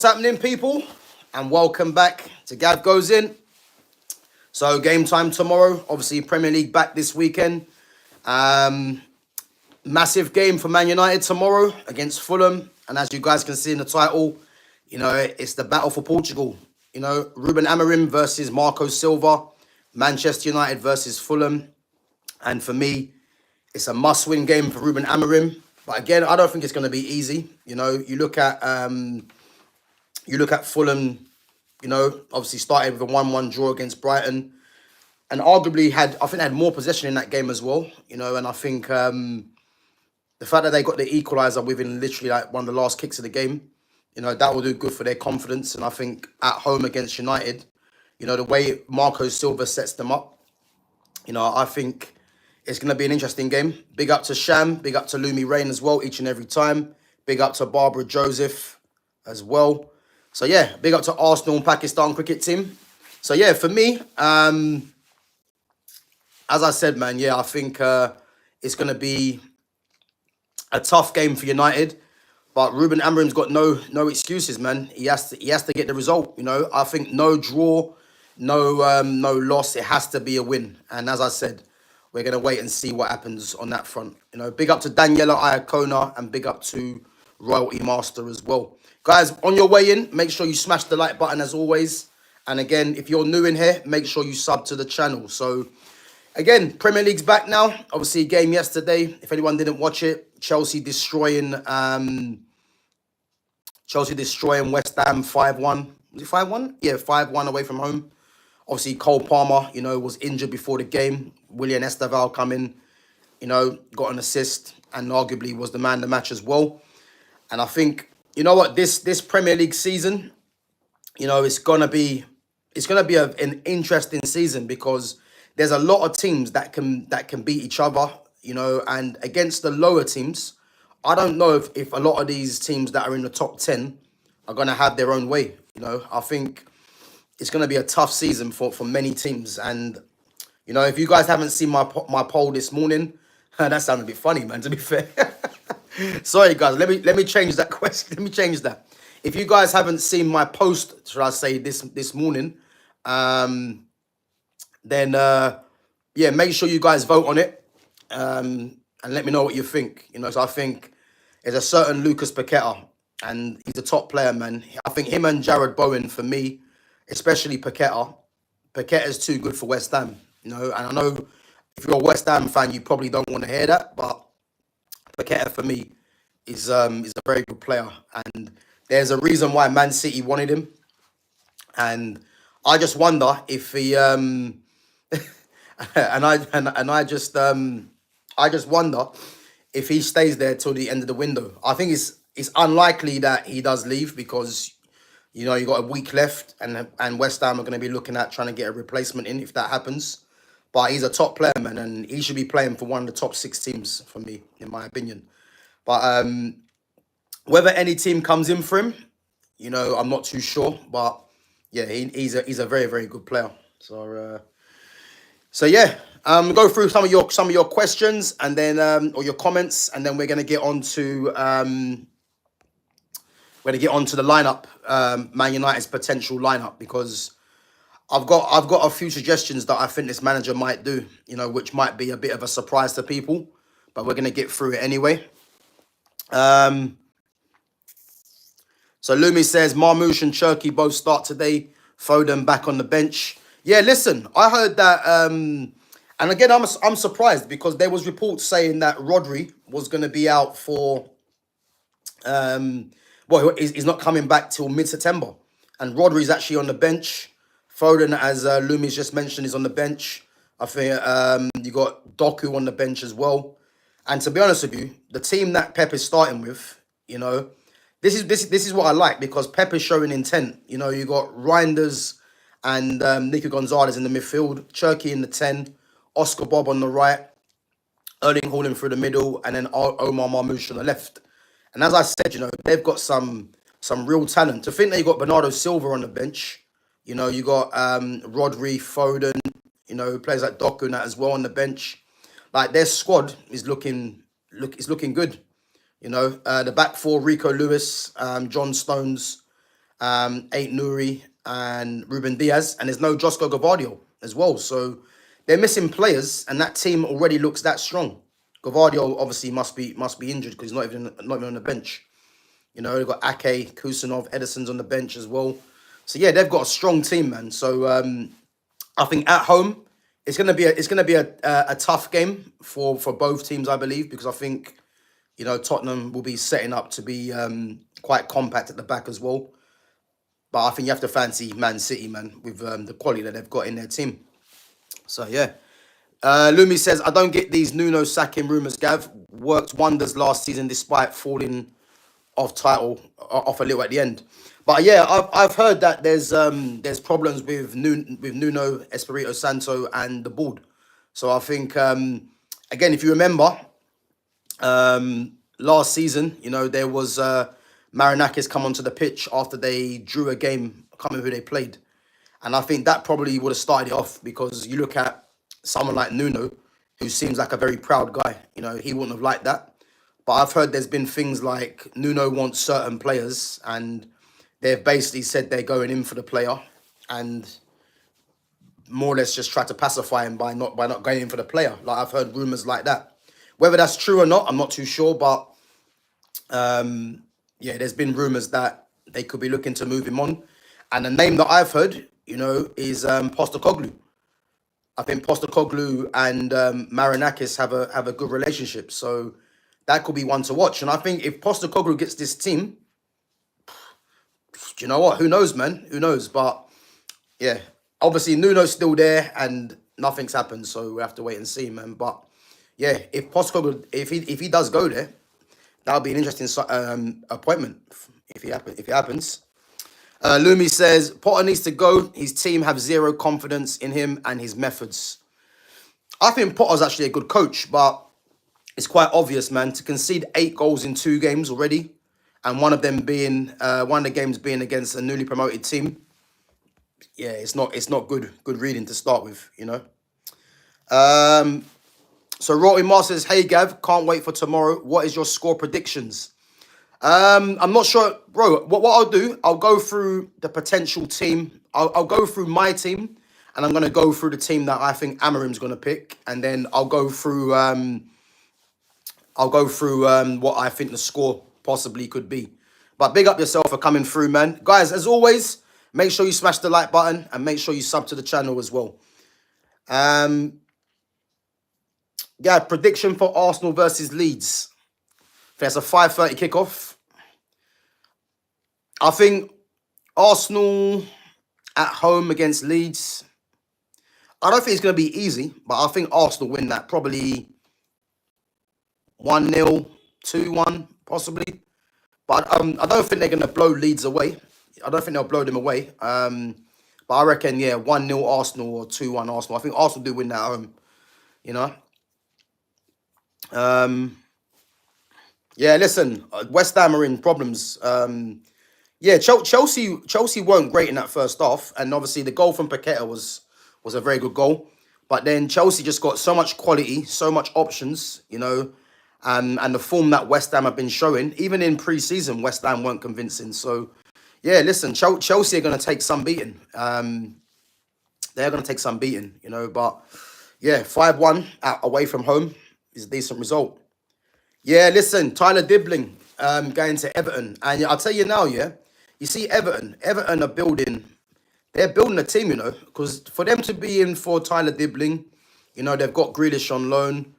What's happening, people? And welcome back to Gav Goes In. So, game time tomorrow. Obviously, Premier League back this weekend. Massive game for Man United tomorrow against Fulham. And as you guys can see in the title, it's the battle for Portugal. Ruben Amorim versus Marco Silva. Manchester United versus Fulham. And for me, it's a must-win game for Ruben Amorim. But again, I don't think it's going to be easy. You look at Fulham, obviously started with a 1-1 draw against Brighton and arguably had more possession in that game as well, and I think the fact that they got the equaliser within literally like one of the last kicks of the game, that will do good for their confidence. And I think at home against United, the way Marco Silva sets them up, I think it's going to be an interesting game. Big up to Sham, big up to Lumi Rain as well, each and every time. Big up to Barbara Joseph as well. So, yeah, big up to Arsenal and Pakistan cricket team. So, yeah, for me, as I said, man, I think it's going to be a tough game for United. But Ruben Amorim's got no excuses, man. He has to get the result, I think no draw, no loss. It has to be a win. And as I said, we're going to wait and see what happens on that front. Big up to Daniela Iacona and big up to Royalty Master as well. Guys, on your way in, make sure you smash the like button as always. And again, if you're new in here, make sure you sub to the channel. So, again, Premier League's back now. Obviously, game yesterday. If anyone didn't watch it, Chelsea destroying West Ham 5-1. Was it 5-1? Yeah, 5-1 away from home. Obviously, Cole Palmer, was injured before the game. Willian Estaval come in, got an assist and arguably was the man of the match as well. And I think, this Premier League season, it's gonna be an interesting season because there's a lot of teams that can beat each other, and against the lower teams, I don't know if a lot of these teams that are in the top 10 are gonna have their own way. I think it's gonna be a tough season for many teams. And if you guys haven't seen my poll this morning, that sounded a bit funny, man, to be fair. Sorry, guys. Let me change that question. Let me change that. If you guys haven't seen my post, should I say this morning, then make sure you guys vote on it, and let me know what you think. So I think there's a certain Lucas Paqueta, and he's a top player, man. I think him and Jared Bowen, for me, especially Paqueta. Paqueta's too good for West Ham. And I know if you're a West Ham fan, you probably don't want to hear that, but Paqueta for me is a very good player, and there's a reason why Man City wanted him, and I just wonder if he I just wonder if he stays there till the end of the window. I think it's unlikely that he does leave because you got a week left, and West Ham are going to be looking at trying to get a replacement in if that happens. But he's a top player, man, and he should be playing for one of the top 6 teams for me, in my opinion. But whether any team comes in for him, I'm not too sure. But yeah, he's a very, very good player. So yeah, go through some of your questions and then or your comments, and then we're gonna get on to the lineup, Man United's potential lineup, because I've got a few suggestions that I think this manager might do, which might be a bit of a surprise to people, but we're going to get through it anyway. So Lumi says, Marmoush and Cherky both start today. Foden back on the bench. Yeah, listen, I heard that, and again, I'm surprised because there was reports saying that Rodri was going to be out for, he's not coming back till mid-September. And Rodri's actually on the bench. Foden, as Lumi's just mentioned, is on the bench. I think you got Doku on the bench as well. And to be honest with you, the team that Pep is starting with, this is what I like, because Pep is showing intent. You got Reinders and Nico Gonzalez in the midfield, Cherky in the 10, Oscar Bob on the right, Erling Haaland through the middle, and then Omar Marmoush on the left. And as I said, they've got some real talent. To think they got Bernardo Silva on the bench. You got Rodri, Foden, who plays like Doku and that as well on the bench. Like, their squad is looking good. The back four, Rico Lewis, John Stones, Ain't Nuri and Ruben Diaz, and there's no Josko Gavardio as well. So they're missing players, and that team already looks that strong. Gavardio obviously must be injured because he's not even on the bench. You know, they've got Ake, Kusanov, Edison's on the bench as well. So yeah, they've got a strong team, man. So I think at home it's gonna be a tough game for both teams, I believe, because I think, you know, Tottenham will be setting up to be quite compact at the back as well. But I think you have to fancy Man City, man, with the quality that they've got in their team. So yeah. Lumi says, I don't get these Nuno sacking rumours, Gav. Worked wonders last season despite falling off a little at the end. But yeah, I've heard that there's problems with Nuno Espirito Santo and the board. So I think again, if you remember, last season, you know, there was Marinakis come onto the pitch after they drew a game. I can't remember who they played, and I think that probably would have started it off, because you look at someone like Nuno, who seems like a very proud guy. You know, he wouldn't have liked that. But I've heard there's been things like Nuno wants certain players, and they've basically said they're going in for the player, and more or less just try to pacify him by not going in for the player. Like, I've heard rumours like that. Whether that's true or not, I'm not too sure. But yeah, there's been rumours that they could be looking to move him on. And the name that I've heard, you know, is Postecoglou. I think Postecoglou and Marinakis have a good relationship. So that could be one to watch. And I think if Postecoglou gets this team, do you know what? Who knows, man? Who knows? But yeah, obviously Nuno's still there and nothing's happened. So we have to wait and see, man. But yeah, if Postecoglou, if he does go there, that'll be an interesting appointment if it happens. Lumi says, Potter needs to go. His team have zero confidence in him and his methods. I think Potter's actually a good coach, but it's quite obvious, man, to concede 8 goals in 2 games already, and one of the games being against a newly promoted team. Yeah, it's not good reading to start with, you know. So Rory Mar says, hey Gav, can't wait for tomorrow. What is your score predictions? I'm not sure, bro. What I'll do, I'll go through the potential team. I'll go through my team, and I'm gonna go through the team that I think Amorim's gonna pick, and then I'll go through what I think the score possibly could be. But big up yourself for coming through, man. Guys, as always, make sure you smash the like button and make sure you sub to the channel as well. Yeah, prediction for Arsenal versus Leeds. There's a 5:30 kickoff. I think Arsenal at home against Leeds. I don't think it's going to be easy, but I think Arsenal win that. Probably 1-0, 2-1, possibly. But I don't think they're going to blow Leeds away. I don't think they'll blow them away. But I reckon, yeah, 1-0 Arsenal or 2-1 Arsenal. I think Arsenal do win that at home, you know. Yeah, listen, West Ham are in problems. Yeah, Chelsea weren't great in that first half, and obviously the goal from Paqueta was a very good goal. But then Chelsea just got so much quality, so much options, you know, and the form that West Ham have been showing, even in pre-season, West Ham weren't convincing. So, yeah, listen, Chelsea are going to take some beating. They're going to take some beating, you know, but yeah, 5-1 away from home is a decent result. Yeah, listen, Tyler Dibbling going to Everton. And I'll tell you now, yeah, you see Everton are building a team, you know, because for them to be in for Tyler Dibbling, you know, they've got Grealish on loan.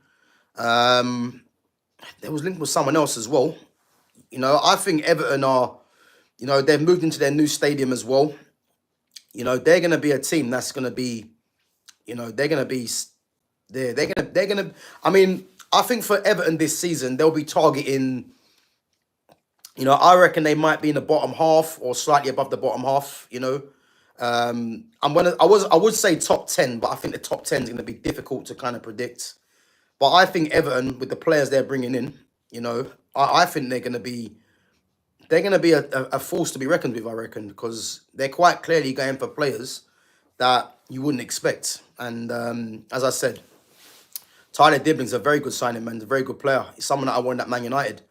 There was linked with someone else as well. You know, I think Everton are, you know, they've moved into their new stadium as well. You know, they're going to be a team that's going to be, you know, they're going to, I mean, I think for Everton this season, they'll be targeting, you know, I reckon they might be in the bottom half or slightly above the bottom half, you know. I would say top 10, but I think the top 10 is going to be difficult to kind of predict. But I think Everton, with the players they're bringing in, you know, I think they're going to be a force to be reckoned with, I reckon, because they're quite clearly going for players that you wouldn't expect. And as I said, Tyler Dibbling's a very good signing, man. He's a very good player. He's someone that I wanted at Man United.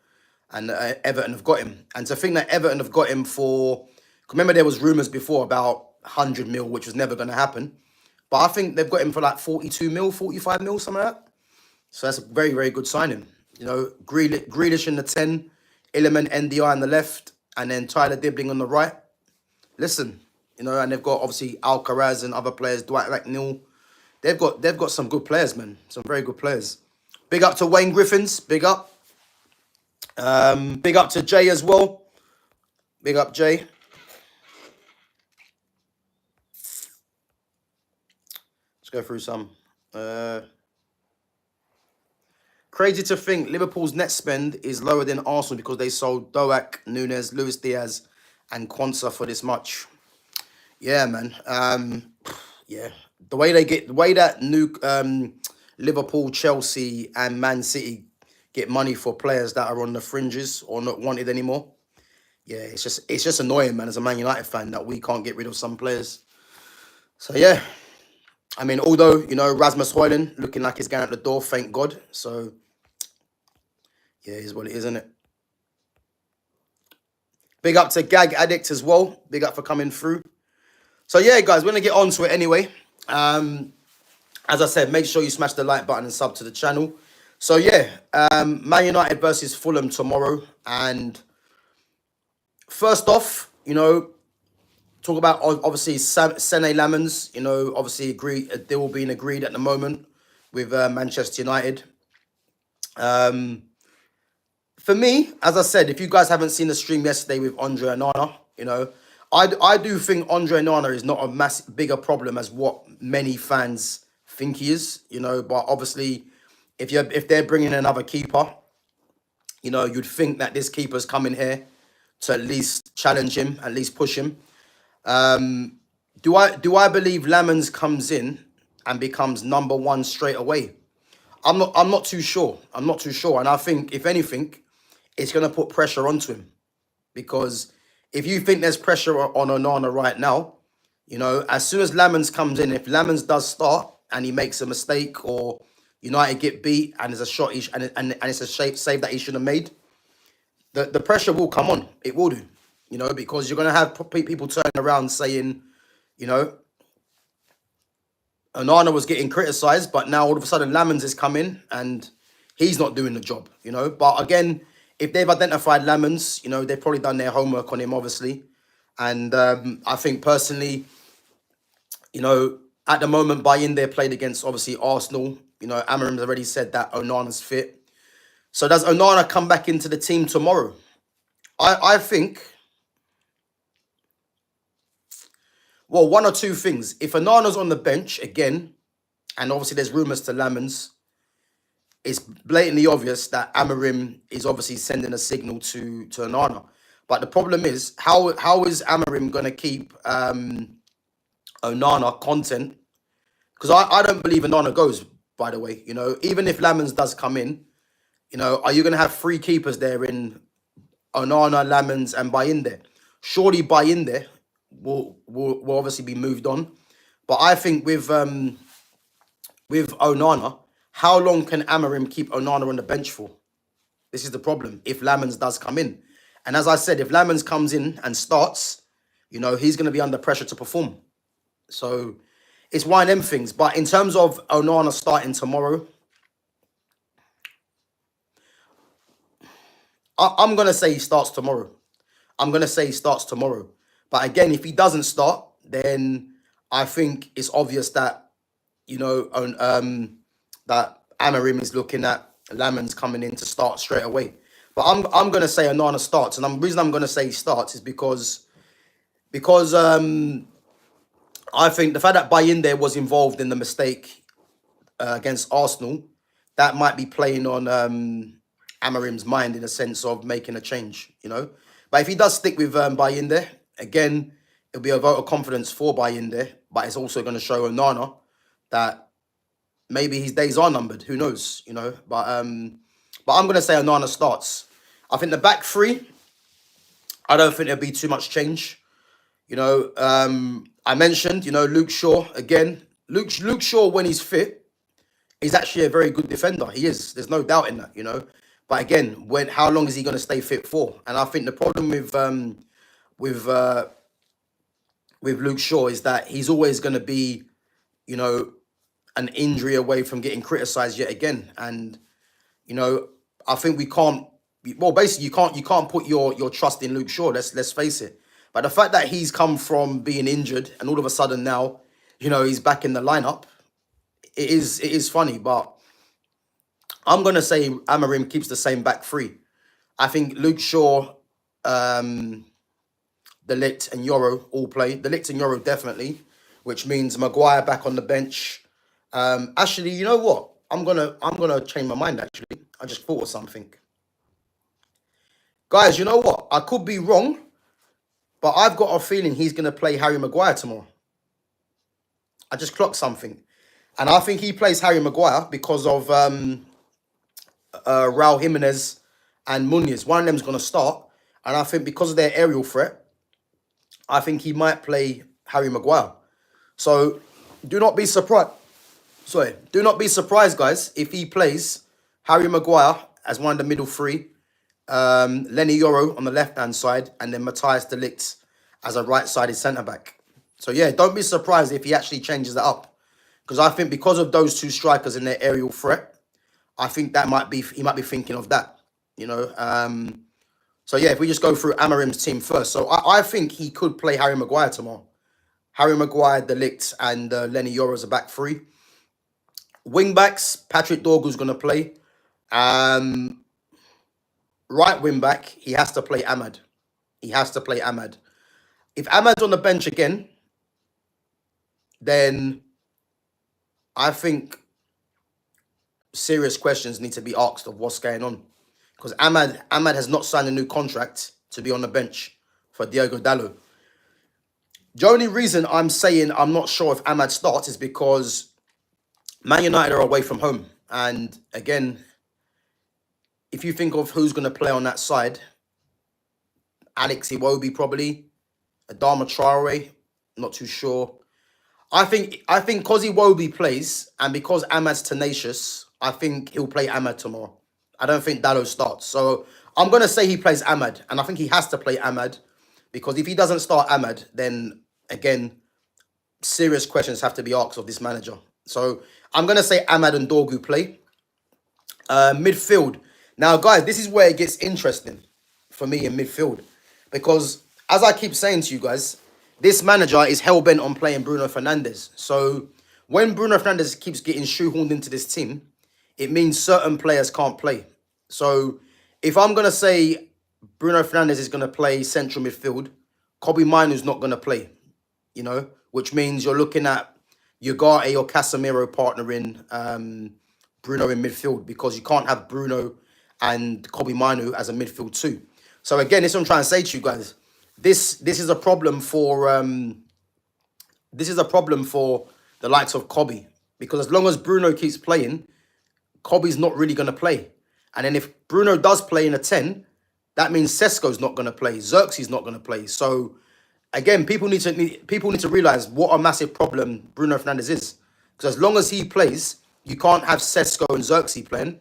And Everton have got him. And to think that Everton have got him for... Remember, there was rumours before about 100 mil, which was never going to happen. But I think they've got him for like 42 mil, 45 mil, something like that. So that's a very, very good signing. You know, Grealish in the 10, Illiman NDI on the left, and then Tyler Dibbling on the right. Listen, you know, and they've got obviously Alcaraz and other players, Dwight McNeil. They've got some good players, man. Some very good players. Big up to Wayne Griffins. Big up. Big up to Jay as well. Big up, Jay. Let's go through some. Crazy to think Liverpool's net spend is lower than Arsenal because they sold Doak, Muniz, Luis Diaz, and Quansah for this much. Yeah, man. Yeah. The way that Liverpool, Chelsea, and Man City get money for players that are on the fringes or not wanted anymore. Yeah, it's just annoying, man, as a Man United fan, that we can't get rid of some players. So yeah. I mean, although, you know, Rasmus Højlund looking like he's going out the door, thank God. So yeah, it is what it is, isn't it? Big up to Gag Addict as well. Big up for coming through. So yeah, guys, we're going to get on to it anyway. As I said, make sure you smash the like button and sub to the channel. So yeah, Man United versus Fulham tomorrow. And first off, you know, talk about obviously Sene Lammens. You know, obviously a deal being agreed at the moment with Manchester United. For me, as I said, if you guys haven't seen the stream yesterday with Andre Onana, you know, I do think Andre Onana is not a bigger problem as what many fans think he is, you know. But obviously, if they're bringing another keeper, you know, you'd think that this keeper's coming here to at least challenge him, at least push him. Do I believe Lammens comes in and becomes number one straight away? I'm not too sure. I'm not too sure, and I think if anything, it's going to put pressure onto him, because if you think there's pressure on Onana right now, you know, as soon as Lammens comes in, if Lammens does start and he makes a mistake or United get beat and there's a shot and it's a save that he should have made, the pressure will come on. It will do, you know, because you're going to have people turning around saying, you know, Onana was getting criticised, but now all of a sudden Lammens is coming and he's not doing the job, you know. But again, if they've identified Lammens, you know, they've probably done their homework on him, obviously. And I think personally, you know, at the moment, Bayinde played against, obviously, Arsenal. You know, Amorim's already said that Onana's fit. So does Onana come back into the team tomorrow? I think, well, one or two things. If Onana's on the bench again, and obviously there's rumours to Lammens, it's blatantly obvious that Amorim is obviously sending a signal to Onana. But the problem is, how is Amorim going to keep Onana content? Because I don't believe Onana goes, by the way. You know, even if Lammens does come in, you know, are you going to have three keepers there in Onana, Lammens, and Bayinde? Surely Bayinde will obviously be moved on. But I think with Onana, how long can Amorim keep Onana on the bench for? This is the problem, if Lammens does come in. And as I said, if Lammens comes in and starts, you know, he's going to be under pressure to perform. So it's one of them things. But in terms of Onana starting tomorrow, I'm going to say he starts tomorrow. But again, if he doesn't start, then I think it's obvious that, you know, that Amorim is looking at Lammens coming in to start straight away. But I'm going to say Onana starts. And the reason I'm going to say he starts is because I think the fact that Bayinde was involved in the mistake against Arsenal, that might be playing on Amorim's mind in a sense of making a change, you know. But if he does stick with Bayinde, again, it'll be a vote of confidence for Bayinde, but it's also going to show Onana that maybe his days are numbered. Who knows, you know. But I'm going to say Onana starts. I think the back three, I don't think there'll be too much change. You know, I mentioned, you know, Luke Shaw again. Luke Shaw, when he's fit, he's actually a very good defender. He is. There's no doubt in that, you know. But again, how long is he going to stay fit for? And I think the problem with with Luke Shaw is that he's always going to be, you know, an injury away from getting criticised yet again. And, you know, I think we can't, well, basically you can't put your trust in Luke Shaw, let's face it. But the fact that he's come from being injured and all of a sudden now, you know, he's back in the lineup, it is funny. But I'm gonna say Amorim keeps the same back three. I think Luke Shaw, De Ligt and Yoro all play. De Ligt and Yoro definitely, which means Maguire back on the bench. Actually, you know what? I'm gonna change my mind. Actually, I just thought of something, guys. You know what? I could be wrong, but I've got a feeling he's gonna play Harry Maguire tomorrow. I just clocked something, and I think he plays Harry Maguire because of Raul Jimenez and Muniz. One of them's gonna start, and I think because of their aerial threat, I think he might play Harry Maguire. So do not be surprised. Sorry, do not be surprised, guys, if he plays Harry Maguire as one of the middle three, Lenny Yoro on the left-hand side, and then Matthias de Ligt as a right-sided centre-back. So, yeah, don't be surprised if he actually changes that up. Because I think because of those two strikers and their aerial threat, I think that he might be thinking of that, you know. So, yeah, if we just go through Amorim's team first. So, I think he could play Harry Maguire tomorrow. Harry Maguire, de Ligt, and Lenny Yoro as a back three. Wing backs, Patrick Dorgu's going to play. Right wing back, he has to play Ahmad. He has to play Ahmad. If Ahmad's on the bench again, then I think serious questions need to be asked of what's going on. Because Ahmad has not signed a new contract to be on the bench for Diogo Dalot. The only reason I'm saying I'm not sure if Ahmad starts is because Man United are away from home. And again, if you think of who's going to play on that side, Alex Iwobi probably, Adama Traore, not too sure. I think because Iwobi plays and because Ahmad's tenacious, I think he'll play Ahmad tomorrow. I don't think Dalot starts. So I'm going to say he plays Ahmad. And I think he has to play Ahmad because if he doesn't start Ahmad, then again, serious questions have to be asked of this manager. So I'm going to say Ahmad and Dorgu play. Midfield. Now, guys, this is where it gets interesting for me in midfield. Because, as I keep saying to you guys, this manager is hell-bent on playing Bruno Fernandes. So, when Bruno Fernandes keeps getting shoehorned into this team, it means certain players can't play. So, if I'm going to say Bruno Fernandes is going to play central midfield, Kobbie Mainoo's not going to play, you know, which means you're looking at Ugarte or Casemiro partnering Bruno in midfield because you can't have Bruno and Kobbie Mainoo as a midfield too. So again, this is what I'm trying to say to you guys. This is a problem for the likes of Kobbie because as long as Bruno keeps playing, Kobbie's not really going to play. And then if Bruno does play in a 10, that means Sesko's not going to play, Xerxes not going to play. So again, people need to realize what a massive problem Bruno Fernandes is. Because as long as he plays, you can't have Sesko and Xerxes playing,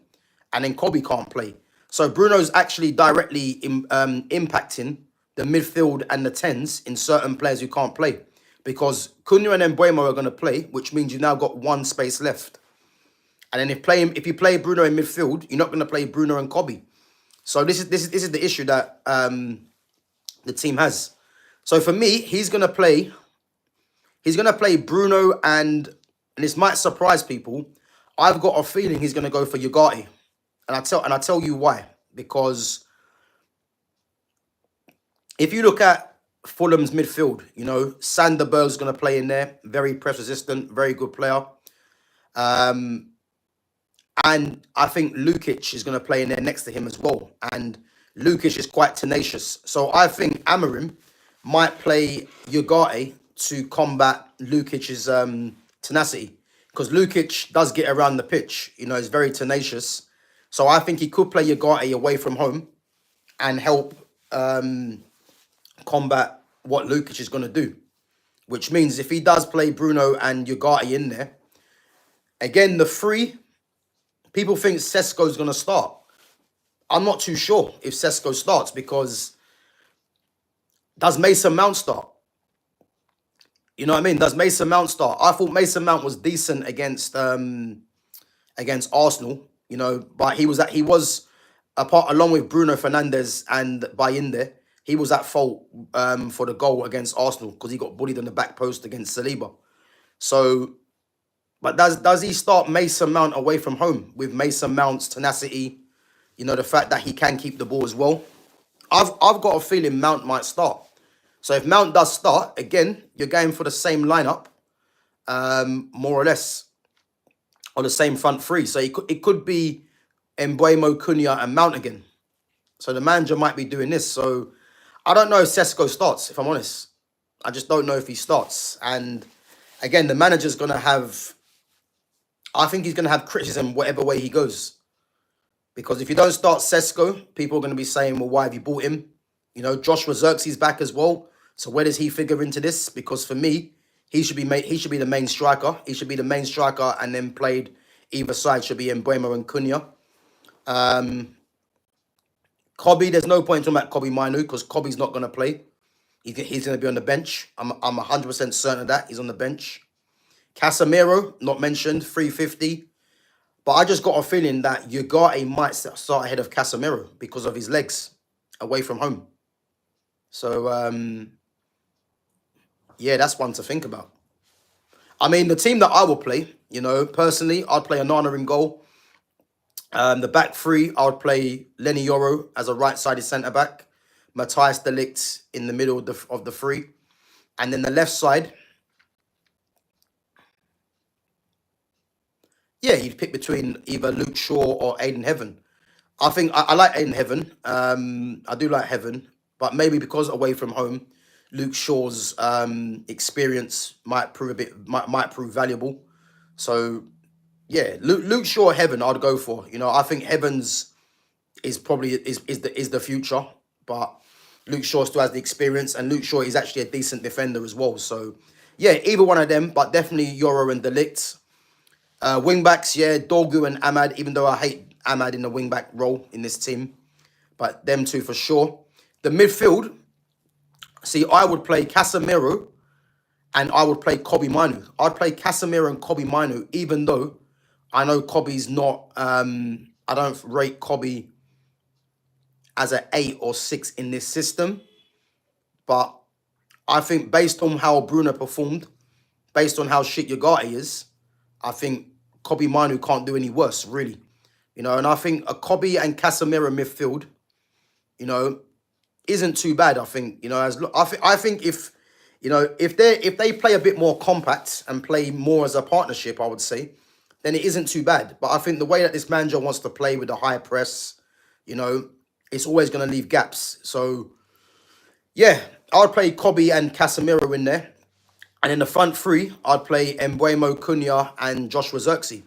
and then Kobbie can't play. So Bruno's actually directly impacting the midfield and the 10s in certain players who can't play. Because Cunha and Mbeumo are going to play, which means you've now got one space left. And then if you play Bruno in midfield, you're not going to play Bruno and Kobbie. So this is the issue that the team has. So for me, he's gonna play Bruno and this might surprise people. I've got a feeling he's gonna go for Ugarte. And I tell you why. Because if you look at Fulham's midfield, you know, Sander Berg's gonna play in there, very press resistant, very good player. And I think Lukic is gonna play in there next to him as well. And Lukic is quite tenacious. So I think Amorim might play Ugarte to combat Lukic's tenacity. Because Lukic does get around the pitch. You know, he's very tenacious. So I think he could play Ugarte away from home and help combat what Lukic is going to do. Which means if he does play Bruno and Ugarte in there, again, the three, people think Sesko's going to start. I'm not too sure if Sesko starts because does Mason Mount start? You know what I mean? Does Mason Mount start? I thought Mason Mount was decent against Arsenal. You know, but he was apart along with Bruno Fernandes and Bayinde. He was at fault for the goal against Arsenal because he got bullied on the back post against Saliba. So, but does he start Mason Mount away from home with Mason Mount's tenacity? You know, the fact that he can keep the ball as well. I've got a feeling Mount might start. So if Mount does start, again, you're going for the same lineup, more or less, or the same front three. So it could be Mbeumo, Cunha, and Mount again. So the manager might be doing this. So I don't know if Sesko starts, if I'm honest. I just don't know if he starts. And again, the manager's going to have, I think he's going to have criticism whatever way he goes. Because if you don't start Sesko, people are going to be saying, well, why have you bought him? You know, Joshua Zirkzee back as well. So where does he figure into this? Because for me, he should be the main striker. He should be the main striker, and then played either side should be Mbeumo and Cunha. Kobe, there's no point talking about Kobe Minu because Kobe's not going to play. He's going to be on the bench. I'm 100% certain of that. He's on the bench. Casemiro, not mentioned, 350. But I just got a feeling that Ugarte might start ahead of Casemiro because of his legs away from home. So, yeah, that's one to think about. I mean, the team that I will play, you know, personally, I'd play Onana in goal. The back three, I would play Lenny Yoro as a right-sided centre-back. Matthias de Ligt in the middle of the three. And then the left side, yeah, you'd pick between either Luke Shaw or Aiden Heaven. I think I like Aiden Heaven. I do like Heaven. But maybe because away from home, Luke Shaw's experience might prove valuable. So yeah, Luke Shaw Heaven I'd go for. You know, I think Heaven's is probably the future, but Luke Shaw still has the experience, and Luke Shaw is actually a decent defender as well. So yeah, either one of them, but definitely Yoro and De Ligt. Wing backs, yeah, Dorgu and Ahmad, even though I hate Ahmad in the wing back role in this team, but them two for sure. The midfield, see, I would play Casemiro and I would play Kobe Minu. I'd play Casemiro and Kobe Minu, even though I know Kobe's not, I don't rate Kobe as an 8 or 6 in this system. But I think based on how Bruno performed, based on how shit Ugarte is, I think Kobe Minu can't do any worse, really. You know, and I think a Kobe and Casemiro midfield, you know, isn't too bad. I think, you know, I think if, you know, if they play a bit more compact and play more as a partnership, I would say, then it isn't too bad. But I think the way that this manager wants to play with the high press, you know, it's always going to leave gaps. So yeah, I would play Kobe and Casemiro in there. And in the front three, I'd play Mbeumo, Cunha, and Joshua Zirkzee.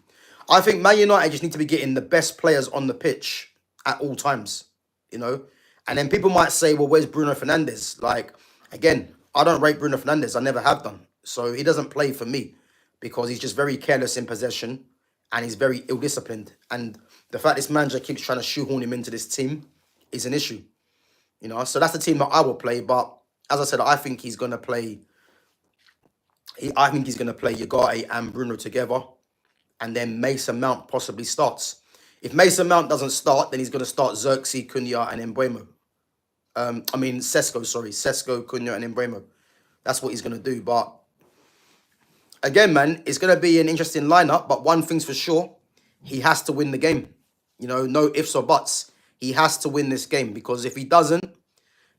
I think Man United just need to be getting the best players on the pitch at all times, you know. And then people might say, well, where's Bruno Fernandes? Like, again, I don't rate Bruno Fernandes. I never have done. So he doesn't play for me because he's just very careless in possession and he's very ill-disciplined. And the fact this manager keeps trying to shoehorn him into this team is an issue, you know. So that's the team that I will play. But as I said, I think he's going to play... I think he's going to play Ugarte and Bruno together. And then Mason Mount possibly starts. If Mason Mount doesn't start, then he's going to start Zirkzee, Cunha, and Mbeumo. Sesko, Cunha, and Mbeumo. That's what he's going to do. But again, man, it's going to be an interesting lineup. But one thing's for sure, he has to win the game. You know, no ifs or buts. He has to win this game because if he doesn't,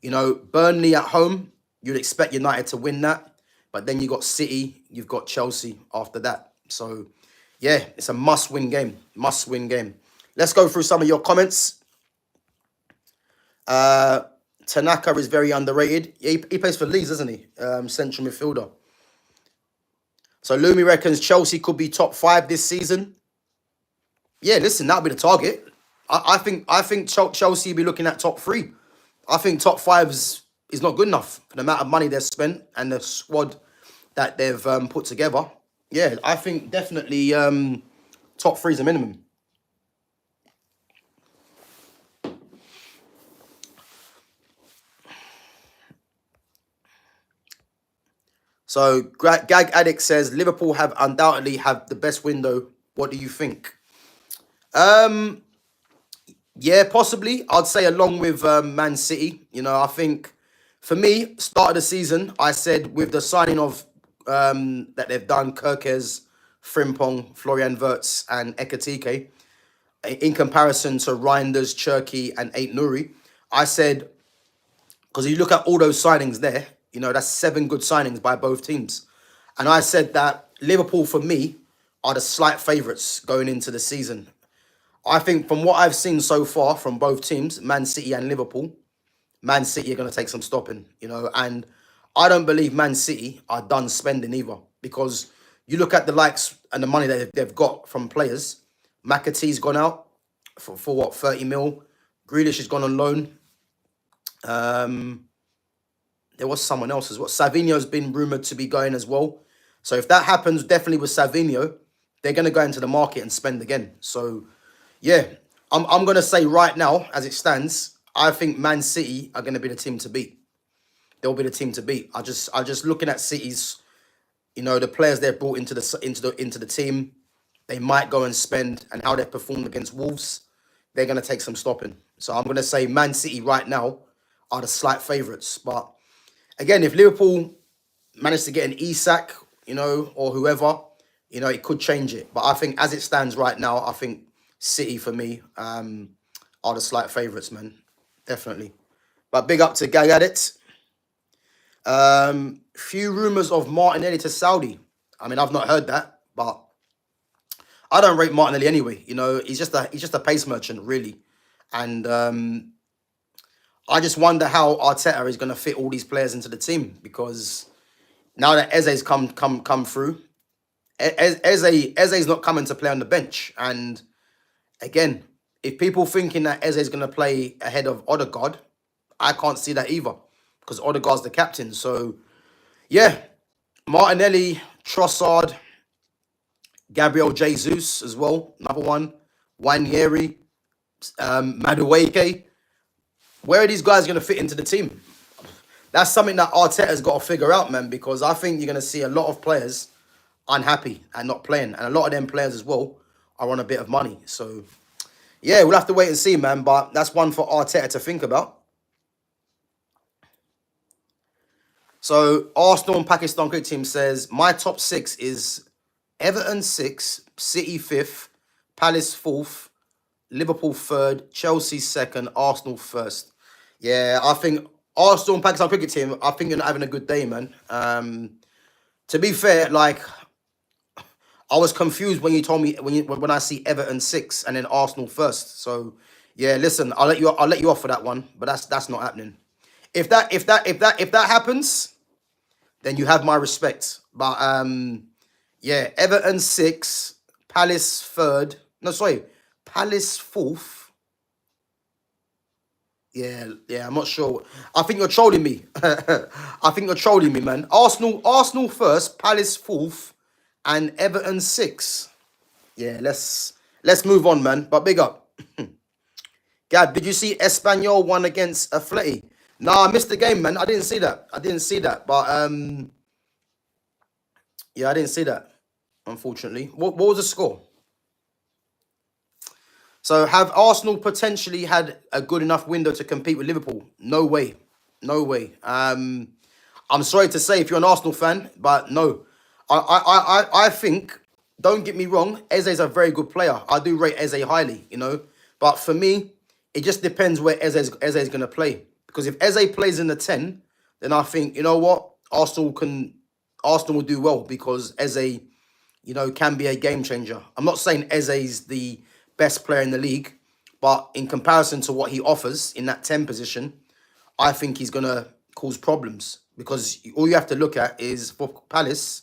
you know, Burnley at home, you'd expect United to win that. But then you got City, you've got Chelsea after that. So, yeah, it's a must-win game. Must-win game. Let's go through some of your comments. Tanaka is very underrated. He plays for Leeds, doesn't he? Central midfielder. So, Lumi reckons Chelsea could be top 5 this season. Yeah, listen, that'll be the target. I think Chelsea will be looking at top 3. I think top 5 is not good enough for the amount of money they've spent and the squad that they've put together. Yeah, I think definitely top 3 is a minimum. So Gag Addict says Liverpool have undoubtedly have the best window. What do you think? Um, yeah, possibly. I'd say along with Man City. You know, I think for me, start of the season, I said with the signing of that they've done, Kirkes, Frimpong, Florian Wirtz, and Ekatike, in comparison to Reinders, Cherky, and Ait Nouri, I said, because you look at all those signings there, you know, that's 7 good signings by both teams. And I said that Liverpool, for me, are the slight favourites going into the season. I think from what I've seen so far from both teams, Man City and Liverpool, Man City are going to take some stopping, you know, and I don't believe Man City are done spending either, because you look at the likes and the money that they've got from players. McAtee's gone out for what, 30 mil. Grealish has gone on loan. There was someone else as well. Savinho's been rumoured to be going as well. So if that happens, definitely with Savinho, they're going to go into the market and spend again. So, yeah, I'm going to say right now, as it stands, I think Man City are going to be the team to beat. They'll be the team to beat. I just looking at City's, you know, the players they've brought into the team, they might go and spend, and how they've performed against Wolves, they're going to take some stopping. So I'm going to say Man City right now are the slight favourites. But again, if Liverpool manage to get an Isak, you know, or whoever, you know, it could change it. But I think as it stands right now, I think City for me are the slight favourites, man. Definitely. But big up to Gag Addict. Few rumours of Martinelli to Saudi. I mean, I've not heard that, but I don't rate Martinelli anyway. You know, he's just a pace merchant, really. And I just wonder how Arteta is going to fit all these players into the team, because now that Eze's come through, Eze's not coming to play on the bench. And again, if people thinking that Eze's going to play ahead of Odegaard, I can't see that either, because Odegaard's the captain. So, yeah, Martinelli, Trossard, Gabriel Jesus as well, another one, Wanyeri, Madueke. Where are these guys going to fit into the team? That's something that Arteta's got to figure out, man, because I think you're going to see a lot of players unhappy and not playing. And a lot of them players as well are on a bit of money. So, yeah, we'll have to wait and see, man. But that's one for Arteta to think about. So, Arsenal and Pakistan cricket team says, my top 6 is Everton 6, City 5th, Palace 4th, Liverpool 3rd, Chelsea 2nd, Arsenal 1st. Yeah, I think Arsenal and Pakistan cricket team, I think you're not having a good day, man. To be fair, like, I was confused when you told me when I see Everton 6 and then Arsenal 1st. So yeah, listen, I'll let you off for that one, but that's not happening. If that happens, then you have my respect. But yeah, Everton 6, Palace 3rd. No, sorry, Palace 4th. Yeah, I'm not sure. I think you're trolling me. I think you're trolling me, man. Arsenal 1st, Palace 4th, and Everton 6. Yeah, let's move on, man. But big up. Gab, did you see Espanyol won against Atleti? Nah, I missed the game, man. I didn't see that. But yeah, I didn't see that, unfortunately. What was the score? So, have Arsenal potentially had a good enough window to compete with Liverpool? No way. I'm sorry to say if you're an Arsenal fan, but no. I think, don't get me wrong, Eze's a very good player. I do rate Eze highly, you know. But for me, it just depends where Eze's going to play. Because if Eze plays in the 10, then I think, you know what, Arsenal will do well, because Eze, you know, can be a game changer. I'm not saying Eze's the best player in the league, but in comparison to what he offers in that 10 position, I think he's going to cause problems, because all you have to look at is for Palace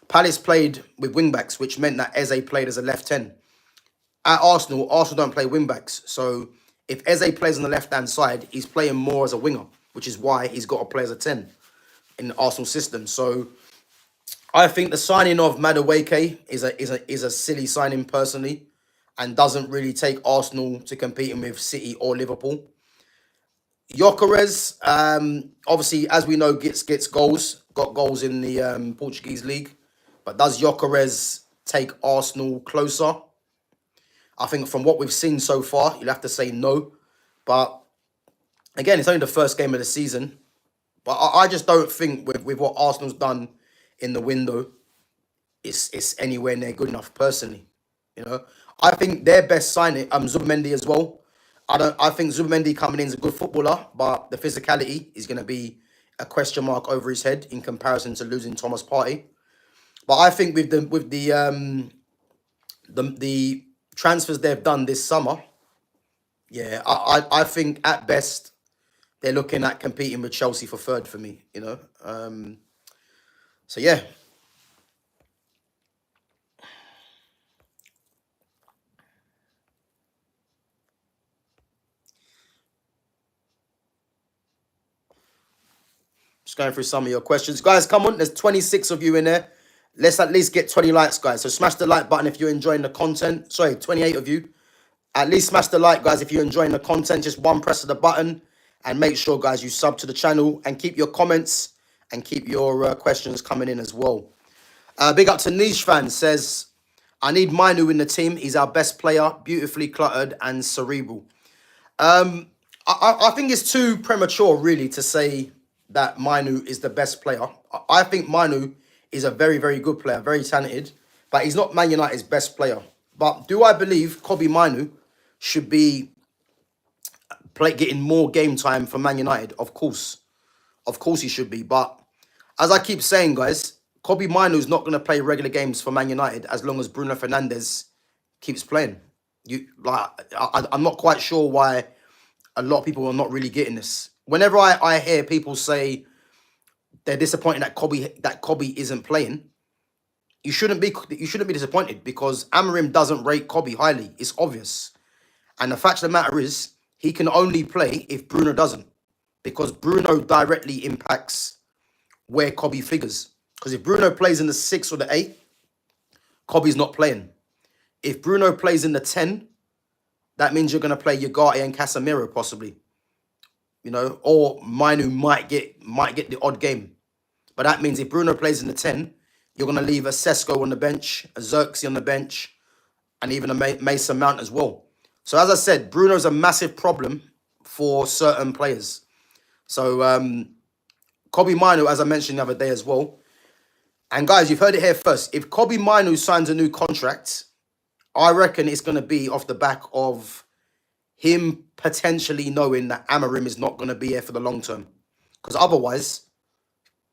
played with wing-backs, which meant that Eze played as a left 10. At Arsenal don't play wing-backs. So if Eze plays on the left-hand side, he's playing more as a winger, which is why he's got to play as a 10 in the Arsenal system. So I think the signing of Madueke is a silly signing personally, and doesn't really take Arsenal to competing with City or Liverpool. Gyökeres, obviously, as we know, gets goals. Got goals in the Portuguese league. But does Gyökeres take Arsenal closer? I think from what we've seen so far, you'll have to say no. But again, it's only the first game of the season. But I just don't think with what Arsenal's done in the window, it's anywhere near good enough. Personally, I think their best signing, Zubimendi as well. I think Zubimendi coming in is a good footballer, but the physicality is going to be a question mark over his head in comparison to losing Thomas Partey. But I think with the transfers they've done this summer, yeah, I think at best they're looking at competing with Chelsea for third for me. So yeah. Just going through some of your questions. Guys, come on. There's 26 of you in there. Let's at least get 20 likes, guys. So smash the like button if you're enjoying the content. Sorry, 28 of you. At least smash the like, guys, if you're enjoying the content. Just one press of the button. And make sure, guys, you sub to the channel. And keep your comments and keep your questions coming in as well. Big up to Niche Fan. Says, I need Mainu in the team. He's our best player. Beautifully cluttered and cerebral. I think it's too premature, really, to say that Mainu is the best player. I think Mainu is a very, very good player, very talented, but he's not Man United's best player. But do I believe Kobbie Mainu should be getting more game time for Man United? Of course. Of course he should be. But as I keep saying, guys, Kobbie Mainu is not going to play regular games for Man United as long as Bruno Fernandes keeps playing. I'm not quite sure why a lot of people are not really getting this. Whenever I hear people say they're disappointed that Kobbie isn't playing, you shouldn't be disappointed because Amorim doesn't rate Kobbie highly. It's obvious. And the fact of the matter is, he can only play if Bruno doesn't, because Bruno directly impacts where Kobbie figures. Because if Bruno plays in the 6 or the 8, Kobbie's not playing. If Bruno plays in the 10, that means you're going to play Ugarte and Casemiro possibly. Or Mainu might get the odd game. But that means if Bruno plays in the 10, you're going to leave a Sesko on the bench, a Xerxes on the bench, and even a Mason Mount as well. So as I said, Bruno's a massive problem for certain players. So Kobbie Mainu, as I mentioned the other day as well. And guys, you've heard it here first. If Kobbie Mainu signs a new contract, I reckon it's going to be off the back of him potentially knowing that Amorim is not going to be here for the long term. Because otherwise,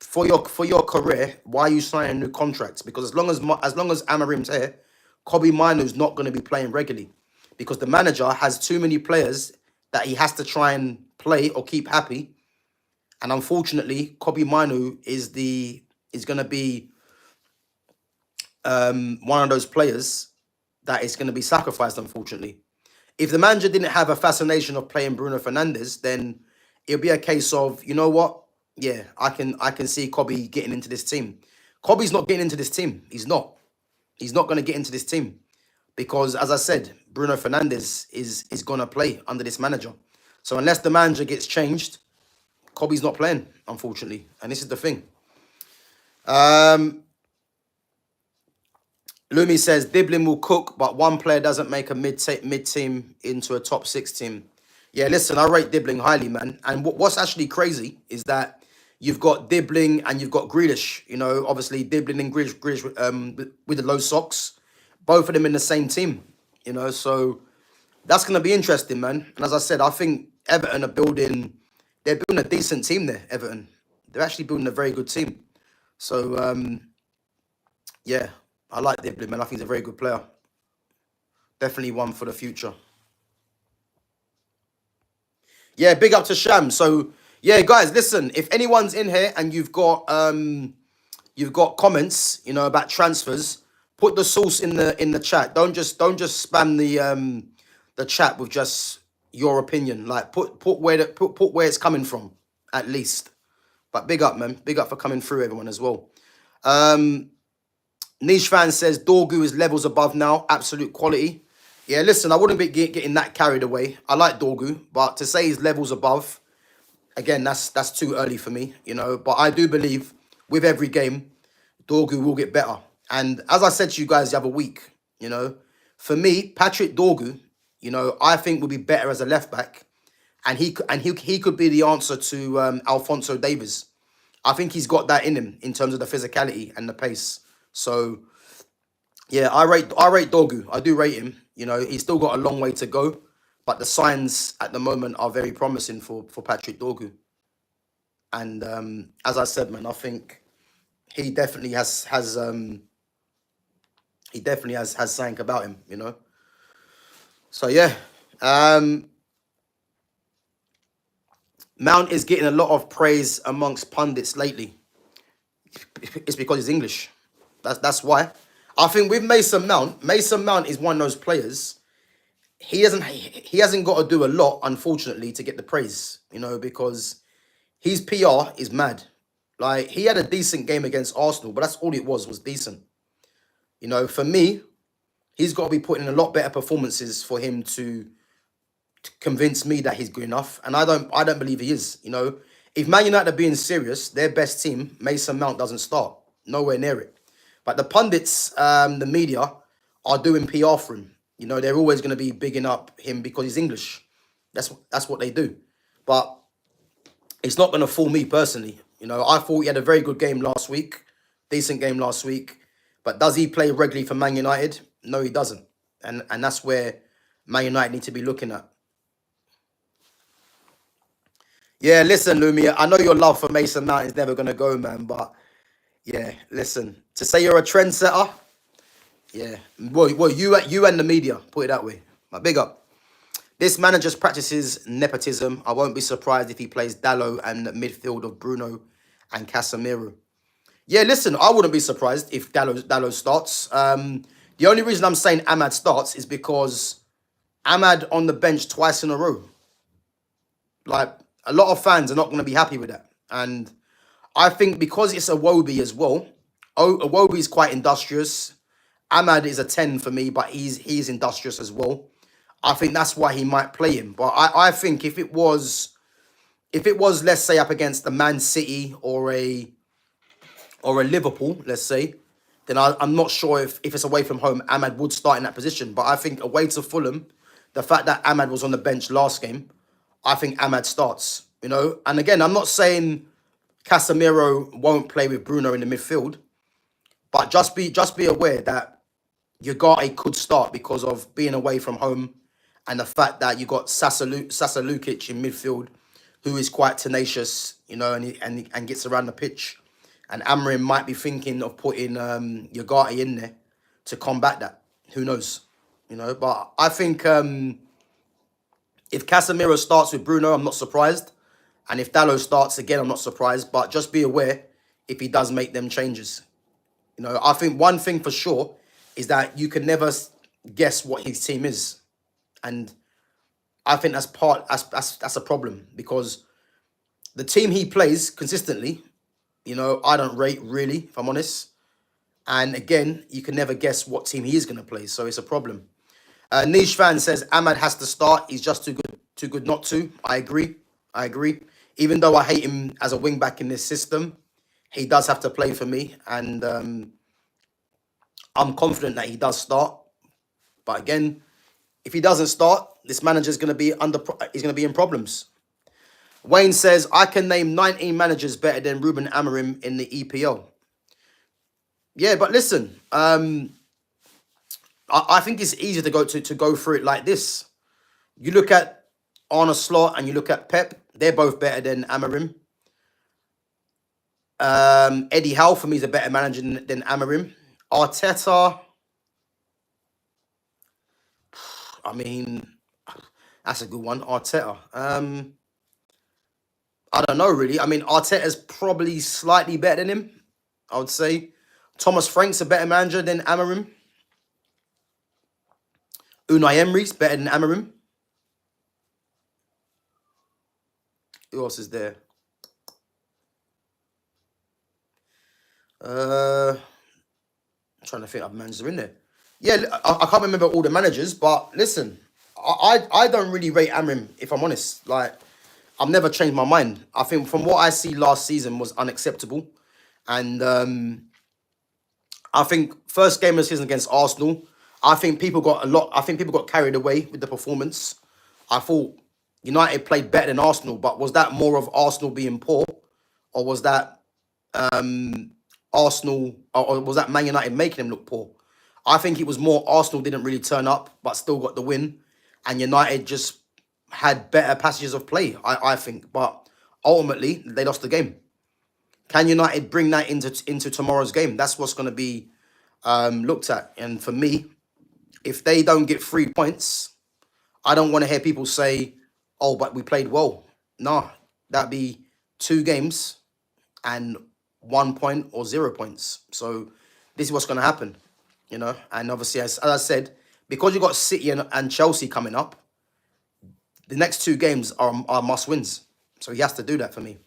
for your career, why are you signing new contracts? Because as long as Amorim's here, Kobbie Mainu's not going to be playing regularly. Because the manager has too many players that he has to try and play or keep happy. And unfortunately, Kobbie Mainu is going to be one of those players that is going to be sacrificed, unfortunately. If the manager didn't have a fascination of playing Bruno Fernandes, then it'll be a case of, you know what? Yeah, I can see Kobbie getting into this team. Kobbie's not getting into this team. He's not. He's not going to get into this team. Because, as I said, Bruno Fernandes is going to play under this manager. So unless the manager gets changed, Kobbie's not playing, unfortunately. And this is the thing. Lumi says, Diblin will cook, but one player doesn't make a mid-team into a top 6 team. Yeah, listen, I rate Dibbling highly, man. And what's actually crazy is that you've got Dibbling and you've got Grealish. Obviously Dibbling and Grealish with the low socks. Both of them in the same team. So that's going to be interesting, man. And as I said, I think Everton they're building a decent team there, Everton. They're actually building a very good team. So, yeah, I like Dibbling, man. I think he's a very good player. Definitely one for the future. Yeah, big up to Sham. So, yeah, guys, listen. If anyone's in here and you've got comments, about transfers, put the source in the chat. Don't just spam the chat with just your opinion. Like put where it's coming from, at least. But big up, man. Big up for coming through, everyone, as well. Niche Fan says Dorgu is levels above now. Absolute quality. Yeah, listen, I wouldn't be getting that carried away. I like Dorgu, but to say he's levels above, again, that's too early for me, you know. But I do believe with every game, Dorgu will get better. And as I said to you guys the other week, you know, for me, Patrick Dorgu, you know, I think will be better as a left back, and he could be the answer to Alphonso Davies. I think he's got that in him in terms of the physicality and the pace. So yeah, I rate Dorgu. I do rate him. You know, he's still got a long way to go, but the signs at the moment are very promising for Patrick Dorgu. And as I said, man, I think he definitely has something about him. You know. So yeah, Mount is getting a lot of praise amongst pundits lately. It's because he's English. That's why. I think with Mason Mount is one of those players. He hasn't got to do a lot, unfortunately, to get the praise. You know, because his PR is mad. Like, he had a decent game against Arsenal, but that's all it was decent. You know, for me, he's got to be putting in a lot better performances for him to convince me that he's good enough. And I don't believe he is. You know, if Man United are being serious, their best team, Mason Mount doesn't start. Nowhere near it. But the pundits, the media, are doing PR for him. You know, they're always going to be bigging up him because he's English. That's what they do. But it's not going to fool me personally. You know, I thought he had a very good game last week. Decent game last week. But does he play regularly for Man United? No, he doesn't. And that's where Man United need to be looking at. Yeah, listen, Lumia, I know your love for Mason Mount is never going to go, man. But, yeah, listen. To say you're a trendsetter, yeah. Well, you and the media, put it that way. But big up. This manager practices nepotism. I won't be surprised if he plays Dallo and the midfield of Bruno and Casemiro. Yeah, listen, I wouldn't be surprised if Dallo starts. The only reason I'm saying Ahmad starts is because Ahmad on the bench twice in a row. Like, a lot of fans are not going to be happy with that. And I think because it's Iwobi as well, Iwobi is quite industrious. Ahmad is a 10 for me, but he's industrious as well. I think that's why he might play him. But I think if it was, let's say, up against the Man City or a Liverpool, let's say, then I'm not sure if it's away from home, Ahmad would start in that position. But I think away to Fulham, the fact that Ahmad was on the bench last game, I think Ahmad starts, you know. And again, I'm not saying Casemiro won't play with Bruno in the midfield, but just be aware that Ugarte could start because of being away from home and the fact that you got Sasa Lukic in midfield, who is quite tenacious, you know, and gets around the pitch. And Amorim might be thinking of putting Ugarte in there to combat that. Who knows? You know, but I think if Casemiro starts with Bruno, I'm not surprised. And if Dallo starts again, I'm not surprised. But just be aware if he does make them changes. You know, I think one thing for sure is that you can never guess what his team is. And I think that's a problem because the team he plays consistently, you know, I don't rate really, if I'm honest. And again, you can never guess what team he is going to play. So it's a problem. Niche fan says Ahmad has to start. He's just too good not to. I agree. Even though I hate him as a wing back in this system, he does have to play for me. And I'm confident that he does start. But again, if he doesn't start, this manager's going to be he's going to be in problems. Wayne says, I can name 19 managers better than Ruben Amorim in the EPL. Yeah, but listen, I think it's easier to go through it like this. You look at Arne Slot and you look at Pep, they're both better than Amorim. Eddie Howe, for me, is a better manager than Amorim. Arteta, I mean, that's a good one. Arteta. I don't know, really. I mean, Arteta's probably slightly better than him, I would say. Thomas Frank's a better manager than Amorim. Unai Emery's better than Amorim. Who else is there? I'm trying to think of managers in there. Yeah, I can't remember all the managers, but listen, I don't really rate Amorim, if I'm honest. Like, I've never changed my mind. I think from what I see last season was unacceptable. And I think first game of the season against Arsenal, I think people got carried away with the performance. I thought United played better than Arsenal, but was that more of Arsenal being poor, or was that Arsenal, or was that Man United making them look poor? I think it was more Arsenal didn't really turn up, but still got the win, and United just had better passages of play. I think, but ultimately they lost the game. Can United bring that into tomorrow's game? That's what's going to be looked at. And for me, if they don't get 3 points, I don't want to hear people say, "Oh, but we played well." Nah, that'd be 2 games and 1 point or 0 points. So this is what's going to happen, And obviously, as I said, because you got City and Chelsea coming up, the next 2 games are must wins. So he has to do that for me.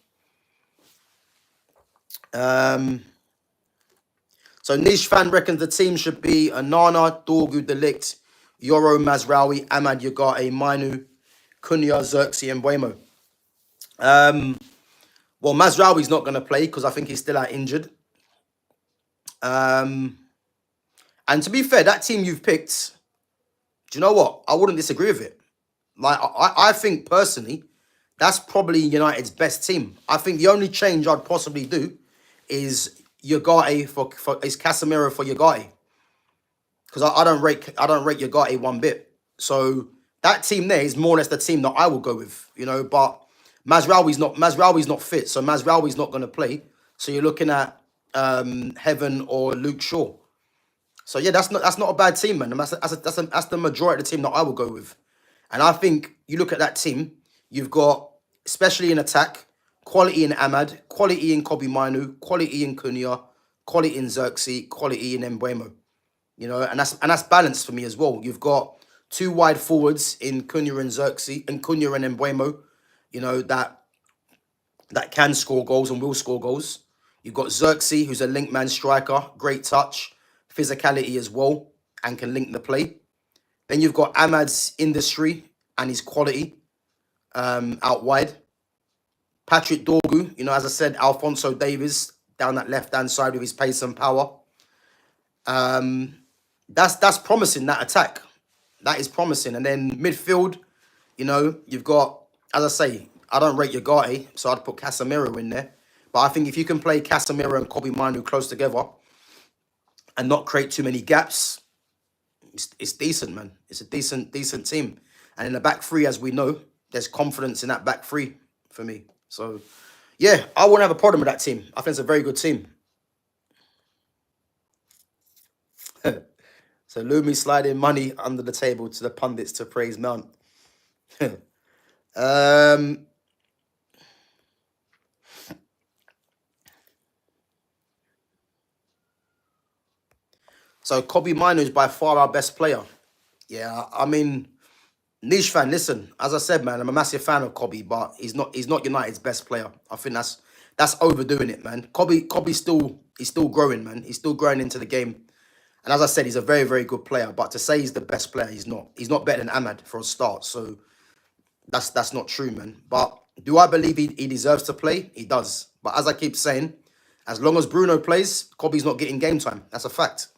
So Nish fan reckons the team should be Anana, Dorgu, De Ligt, Yoro, Mazraoui, Ahmad Yagate, Mainu, Cunha, Xerxes, and Buemo. Well, Mazraoui's not going to play because I think he's still out injured. And to be fair, that team you've picked, do you know what? I wouldn't disagree with it. Like, I think personally, that's probably United's best team. I think the only change I'd possibly do is Yagate is Casemiro for Yagate. Because I don't rate Yagate one bit. So that team there is more or less the team that I will go with, but Mazraoui's not fit, so Mazraoui's not going to play. So you're looking at Heaven or Luke Shaw. So yeah, that's not a bad team, man. That's the majority of the team that I will go with. And I think you look at that team, you've got, especially in attack, quality in Ahmad, quality in Kobe Mainu, quality in Cunha, quality in Xerxes, quality in Mbeumo. And that's balanced for me as well. You've got 2 wide forwards in Cunha and Xerxes, and Cunha and Mbeumo, that can score goals and will score goals. You've got Xerxes, who's a link man striker, great touch, physicality as well, and can link the play. Then you've got Ahmad's industry and his quality out wide. Patrick Dorgu, as I said, Alphonso Davies down that left-hand side with his pace and power. That's promising, that attack. That is promising. And then midfield, you've got, as I say, I don't rate Yagate, so I'd put Casemiro in there. But I think if you can play Casemiro and Kobe Mainu close together and not create too many gaps, it's decent, man. It's a decent team. And in the back three, as we know, there's confidence in that back three for me. So, yeah, I wouldn't have a problem with that team. I think it's a very good team. So Lumi sliding money under the table to the pundits to praise Mount. So Kobe Mainu is by far our best player. Yeah, I mean, niche fan. Listen, as I said, man, I'm a massive fan of Kobe, but he's not United's best player. I think that's overdoing it, man. Kobe's still growing, man. He's still growing into the game. And as I said, he's a very, very good player. But to say he's the best player, he's not. He's not better than Ahmad for a start. So that's not true, man. But do I believe he deserves to play? He does. But as I keep saying, as long as Bruno plays, Kobe's not getting game time. That's a fact.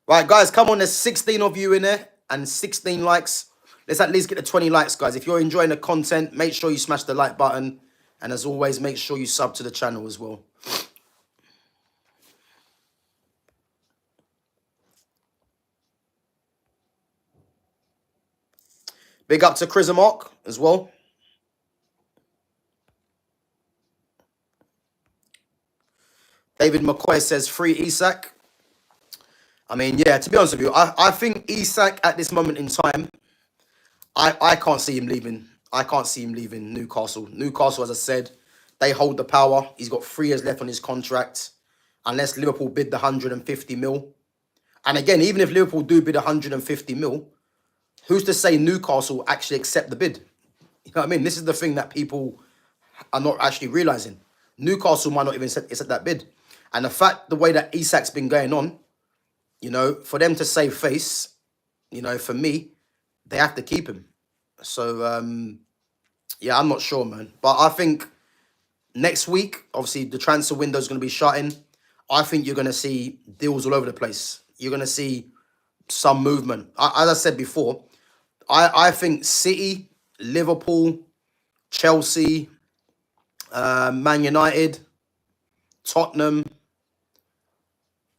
Right, guys, come on. There's 16 of you in there and 16 likes. Let's at least get to 20 likes, guys. If you're enjoying the content, make sure you smash the like button. And as always, make sure you sub to the channel as well. Big up to Chrisamark as well. David McCoy says free Isak. I mean, yeah, to be honest with you, I think Isak at this moment in time, I can't see him leaving. I can't see him leaving Newcastle. Newcastle, as I said, they hold the power. He's got 3 years left on his contract. Unless Liverpool bid the 150 mil. And again, even if Liverpool do bid 150 mil, who's to say Newcastle actually accept the bid? You know what I mean? This is the thing that people are not actually realising. Newcastle might not even accept that bid. And the way that Isak's been going on, You know, for them to save face, you know, for me, they have to keep him. So yeah, I'm not sure, man. But I think next week, obviously, the transfer window is going to be shutting. I think you're going to see deals all over the place. You're going to see some movement. As I said before, I think City, Liverpool, Chelsea, Man United, Tottenham,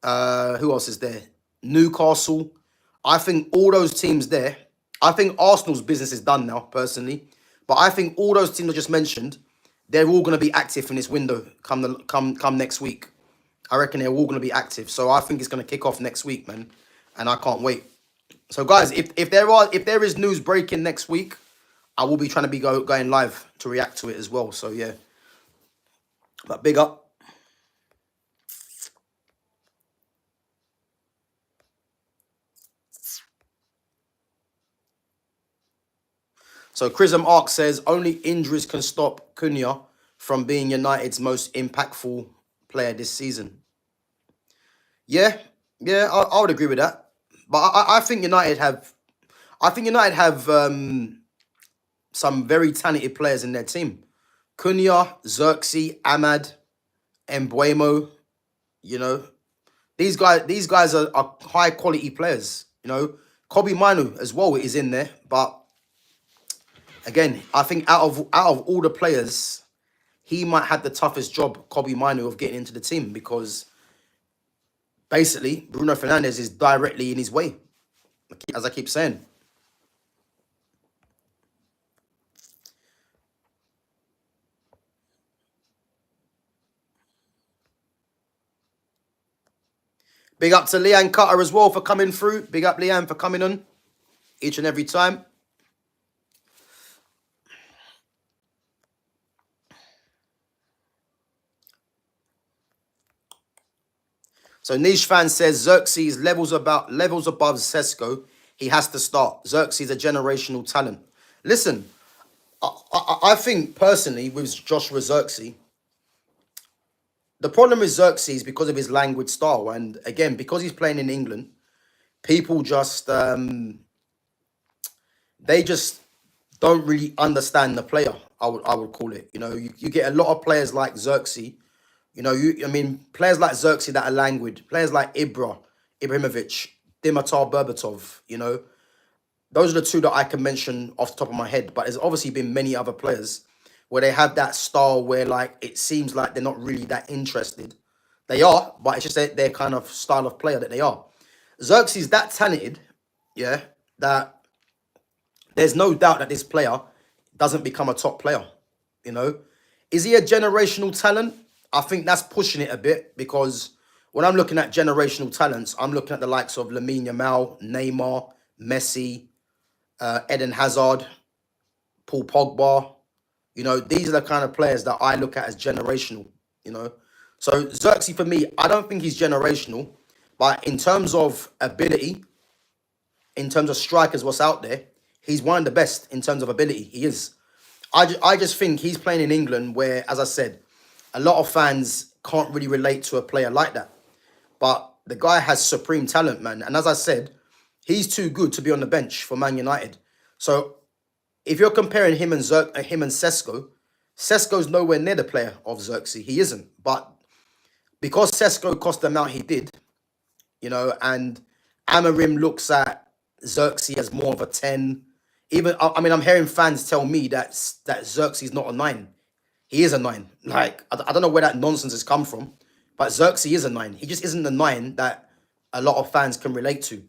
who else is there? Newcastle. I think all those teams there. I think Arsenal's business is done now, personally. But I think all those teams I just mentioned, they're all going to be active in this window come next week. I reckon they're all going to be active. So I think it's going to kick off next week, man, and I can't wait. So guys, if there is news breaking next week, I will be trying to be going live to react to it as well. So yeah, but big up. So Chrism Ark says only injuries can stop Cunha from being United's most impactful player this season. Yeah, yeah, I would agree with that. But I think United have, some very talented players in their team. Cunha, Xerxes, Ahmad, Embuemo. You know, these guys are high quality players. You know, Kobe Manu as well is in there, but again, I think out of all the players, he might have the toughest job, Kobe Minu, of getting into the team because basically Bruno Fernandes is directly in his way, as I keep saying. Big up to Leanne Cutter as well for coming through. Big up Leanne for coming on each and every time. So Niche fan says Xerxes levels above Sesko. He has to start. Xerxes a generational talent. Listen, I think personally with Joshua Xerxes, the problem with Xerxes is because of his language style, and again because he's playing in England, people just they just don't really understand the player. I would call it. You know, you get a lot of players like Xerxes. You know, players like Xerxes that are languid, players like Ibrahimovic, Dimitar Berbatov, you know, those are the two that I can mention off the top of my head. But there's obviously been many other players where they have that style where, like, it seems like they're not really that interested. They are, but it's just their kind of style of player that they are. Xerxes that talented, yeah, that there's no doubt that this player doesn't become a top player, you know. Is he a generational talent? I think that's pushing it a bit because when I'm looking at generational talents, I'm looking at the likes of Lamine Yamal, Neymar, Messi, Eden Hazard, Paul Pogba. You know, these are the kind of players that I look at as generational, you know. So Xerxes, for me, I don't think he's generational. But in terms of ability, in terms of strikers, what's out there, he's one of the best in terms of ability. He is. I just think he's playing in England where, as I said, a lot of fans can't really relate to a player like that. But the guy has supreme talent, man. And as I said, he's too good to be on the bench for Man United. So if you're comparing him and Sesko, Sesko's nowhere near the player of Xerxes. He isn't. But because Sesko cost the amount he did, you know, and Amorim looks at Xerxes as more of a 10. Even I'm hearing fans tell me that Xerxes is not a 9. He is a 9. Like, I don't know where that nonsense has come from, but Xerxes is a 9. He just isn't the 9 that a lot of fans can relate to,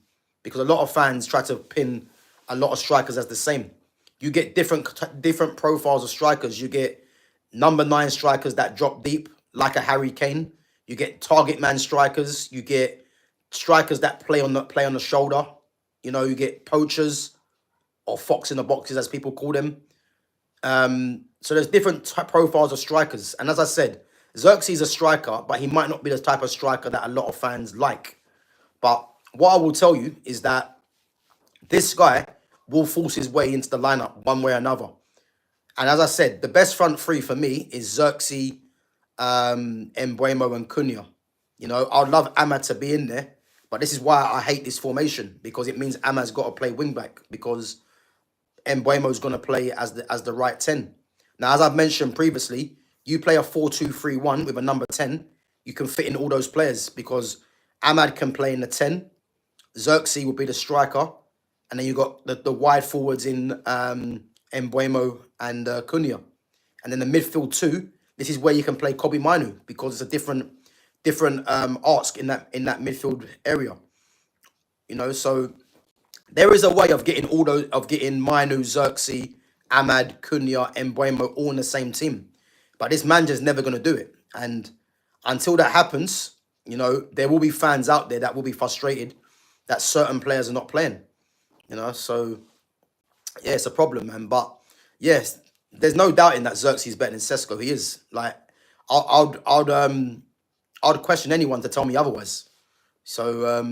because a lot of fans try to pin a lot of strikers as the same. You get different profiles of strikers. You get number 9 strikers that drop deep, like a Harry Kane. You get target man strikers. You get strikers that play on the shoulder. You know, you get poachers or fox in the boxes, as people call them. So there's different profiles of strikers. And as I said, Xerxes is a striker, but he might not be the type of striker that a lot of fans like. But what I will tell you is that this guy will force his way into the lineup one way or another. And as I said, the best front three for me is Xerxes, Embuemo and Cunha. You know, I'd love Ahmad to be in there, But this is why I hate this formation, because it means Amad's got to play wing back, because Mbeumo's going to play as the right 10. Now, as I've mentioned previously, you play a 4-2-3-1 with a number 10, you can fit in all those players, because Amad can play in the 10, Xerxes will be the striker, and then you got the wide forwards in Mbeumo and Cunha. And then the midfield 2, this is where you can play Kobe Mainu, because it's a different arcs in that midfield area. You know, so there is a way of getting Mainu, Xerxes, Amad, Cunha, Mbeumo all in the same team. But this manager's never going to do it. And until that happens, you know, there will be fans out there that will be frustrated that certain players are not playing. You know, so yeah, it's a problem, man. But yes, there's no doubting that Xerxes is better than Sesko. He is. Like, I'd question anyone to tell me otherwise. So,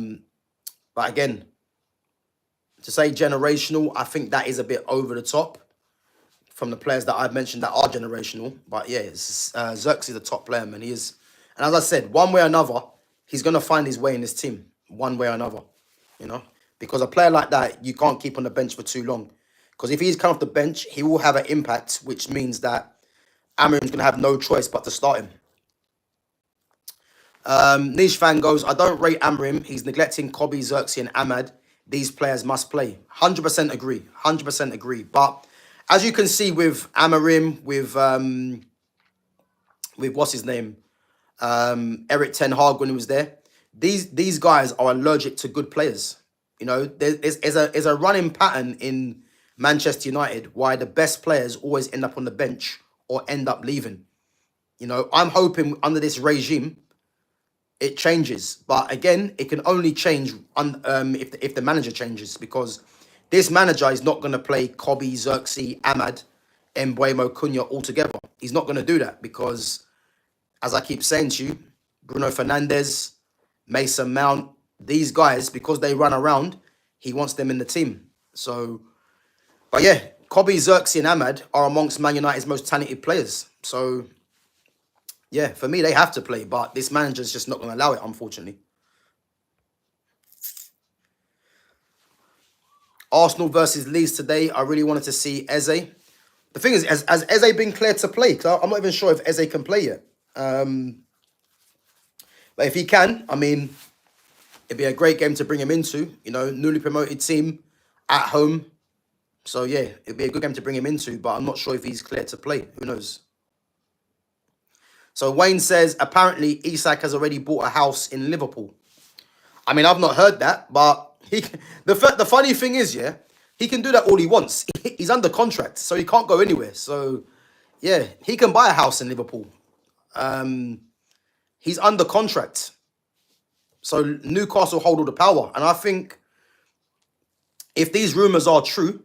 but again, to say generational, I think that is a bit over the top from the players that I've mentioned that are generational. But yeah, Xerxes is the top player, man. He is. And as I said, one way or another, he's going to find his way in this team. One way or another, you know. Because a player like that, you can't keep on the bench for too long. Because if he's come off the bench, he will have an impact, which means that Amorim's going to have no choice but to start him. Niche fan goes, I don't rate Amorim. He's neglecting Kobe, Xerxes and Amad. These players must play. 100% agree. 100% agree. But as you can see with Amorim, with what's his name? Eric Ten Hag when he was there. These guys are allergic to good players. You know, there's a running pattern in Manchester United why the best players always end up on the bench or end up leaving. You know, I'm hoping under this regime it changes, but again, it can only change if the manager changes, because this manager is not going to play Kobe, Xerxes, Amad, Mbeumo, Cunha all together. He's not going to do that because, as I keep saying to you, Bruno Fernandes, Mason Mount, these guys, because they run around, he wants them in the team. So, but yeah, Kobe, Xerxes and Amad are amongst Man United's most talented players. So, yeah, for me, they have to play, but this manager's just not going to allow it, unfortunately. Arsenal versus Leeds today. I really wanted to see Eze. The thing is, has Eze been cleared to play? Because I'm not even sure if Eze can play yet. But if he can, I mean, it'd be a great game to bring him into. You know, newly promoted team at home. So, yeah, it'd be a good game to bring him into, but I'm not sure if he's cleared to play. Who knows? So Wayne says, apparently Isak has already bought a house in Liverpool. I mean, I've not heard that, but the funny thing is, yeah, he can do that all he wants. He's under contract, so he can't go anywhere. So, yeah, he can buy a house in Liverpool. He's under contract. So Newcastle hold all the power. And I think if these rumours are true,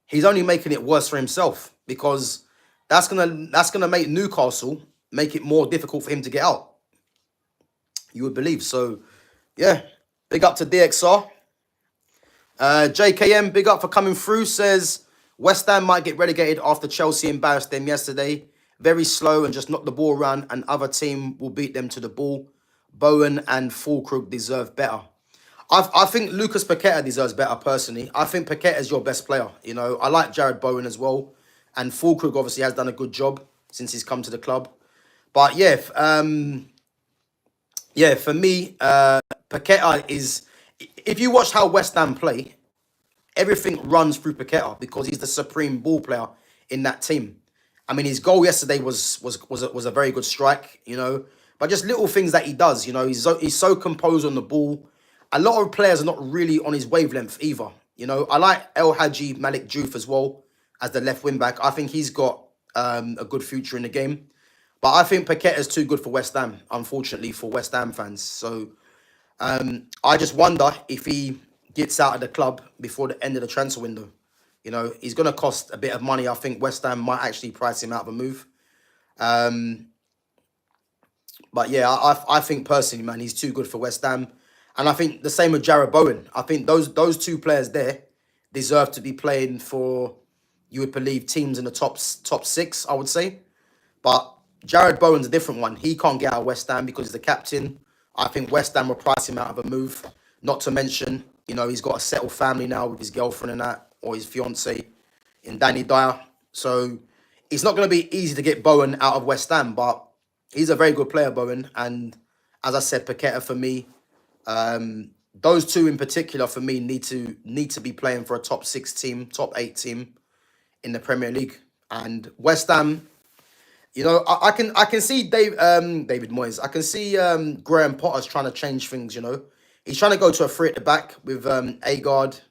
he's only making it worse for himself, because that's gonna make Newcastle make it more difficult for him to get out. You would believe. So, yeah, big up to DXR. JKM, big up for coming through, says West Ham might get relegated after Chelsea embarrassed them yesterday. Very slow and just knock the ball around, and other team will beat them to the ball. Bowen and Fulkrug deserve better. I think Lucas Paqueta deserves better, personally. I think Paqueta is your best player. You know, I like Jared Bowen as well. And Fulkrug obviously has done a good job since he's come to the club. But yeah, for me, Paqueta is... If you watch how West Ham play, everything runs through Paqueta because he's the supreme ball player in that team. I mean, his goal yesterday was a very good strike, you know. But just little things that he does, you know. He's so composed on the ball. A lot of players are not really on his wavelength either, you know. I like El Hadji Malik Diouf as well as the left wing back. I think he's got a good future in the game. But I think Paqueta is too good for West Ham, unfortunately, for West Ham fans. So I just wonder if he gets out of the club before the end of the transfer window. You know, he's going to cost a bit of money. I think West Ham might actually price him out of a move. But yeah, I think personally, man, he's too good for West Ham. And I think the same with Jared Bowen. I think those two players there deserve to be playing for, you would believe, teams in the top 6, I would say. But Jared Bowen's a different one. He can't get out of West Ham because he's the captain. I think West Ham will price him out of a move. Not to mention, you know, he's got a settled family now with his girlfriend and that, or his fiance in Danny Dyer. So it's not going to be easy to get Bowen out of West Ham, but he's a very good player, Bowen. And as I said, Paqueta for me, those two in particular for me need to be playing for a top 6 team, top 8 team in the Premier League. And West Ham, you know, I can see David Moyes. I can see Graham Potter's trying to change things. You know, he's trying to go to a 3 at the back with Agard,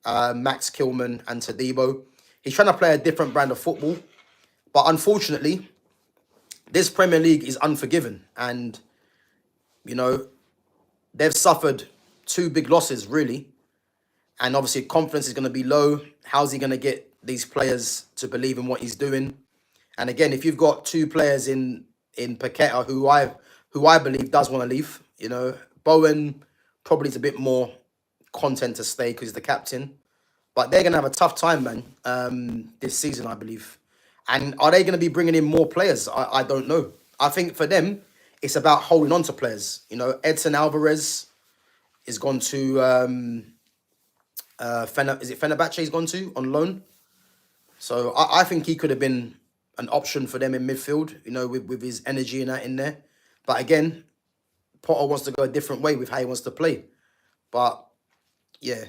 Max Kilman, and Tadibo. He's trying to play a different brand of football, but unfortunately, this Premier League is unforgiving, and you know they've suffered 2 big losses really, and obviously confidence is going to be low. How's he going to get these players to believe in what he's doing? And again, if you've got 2 players in Paqueta who I believe does want to leave, you know, Bowen probably is a bit more content to stay because he's the captain, but they're gonna have a tough time, man, this season, I believe. And are they going to be bringing in more players? I don't know. I think for them, it's about holding on to players. You know, Edson Alvarez is gone to is it Fenerbahce he's gone to on loan? So I think he could have been an option for them in midfield, you know, with his energy and that in there. But again, Potter wants to go a different way with how he wants to play. But yeah,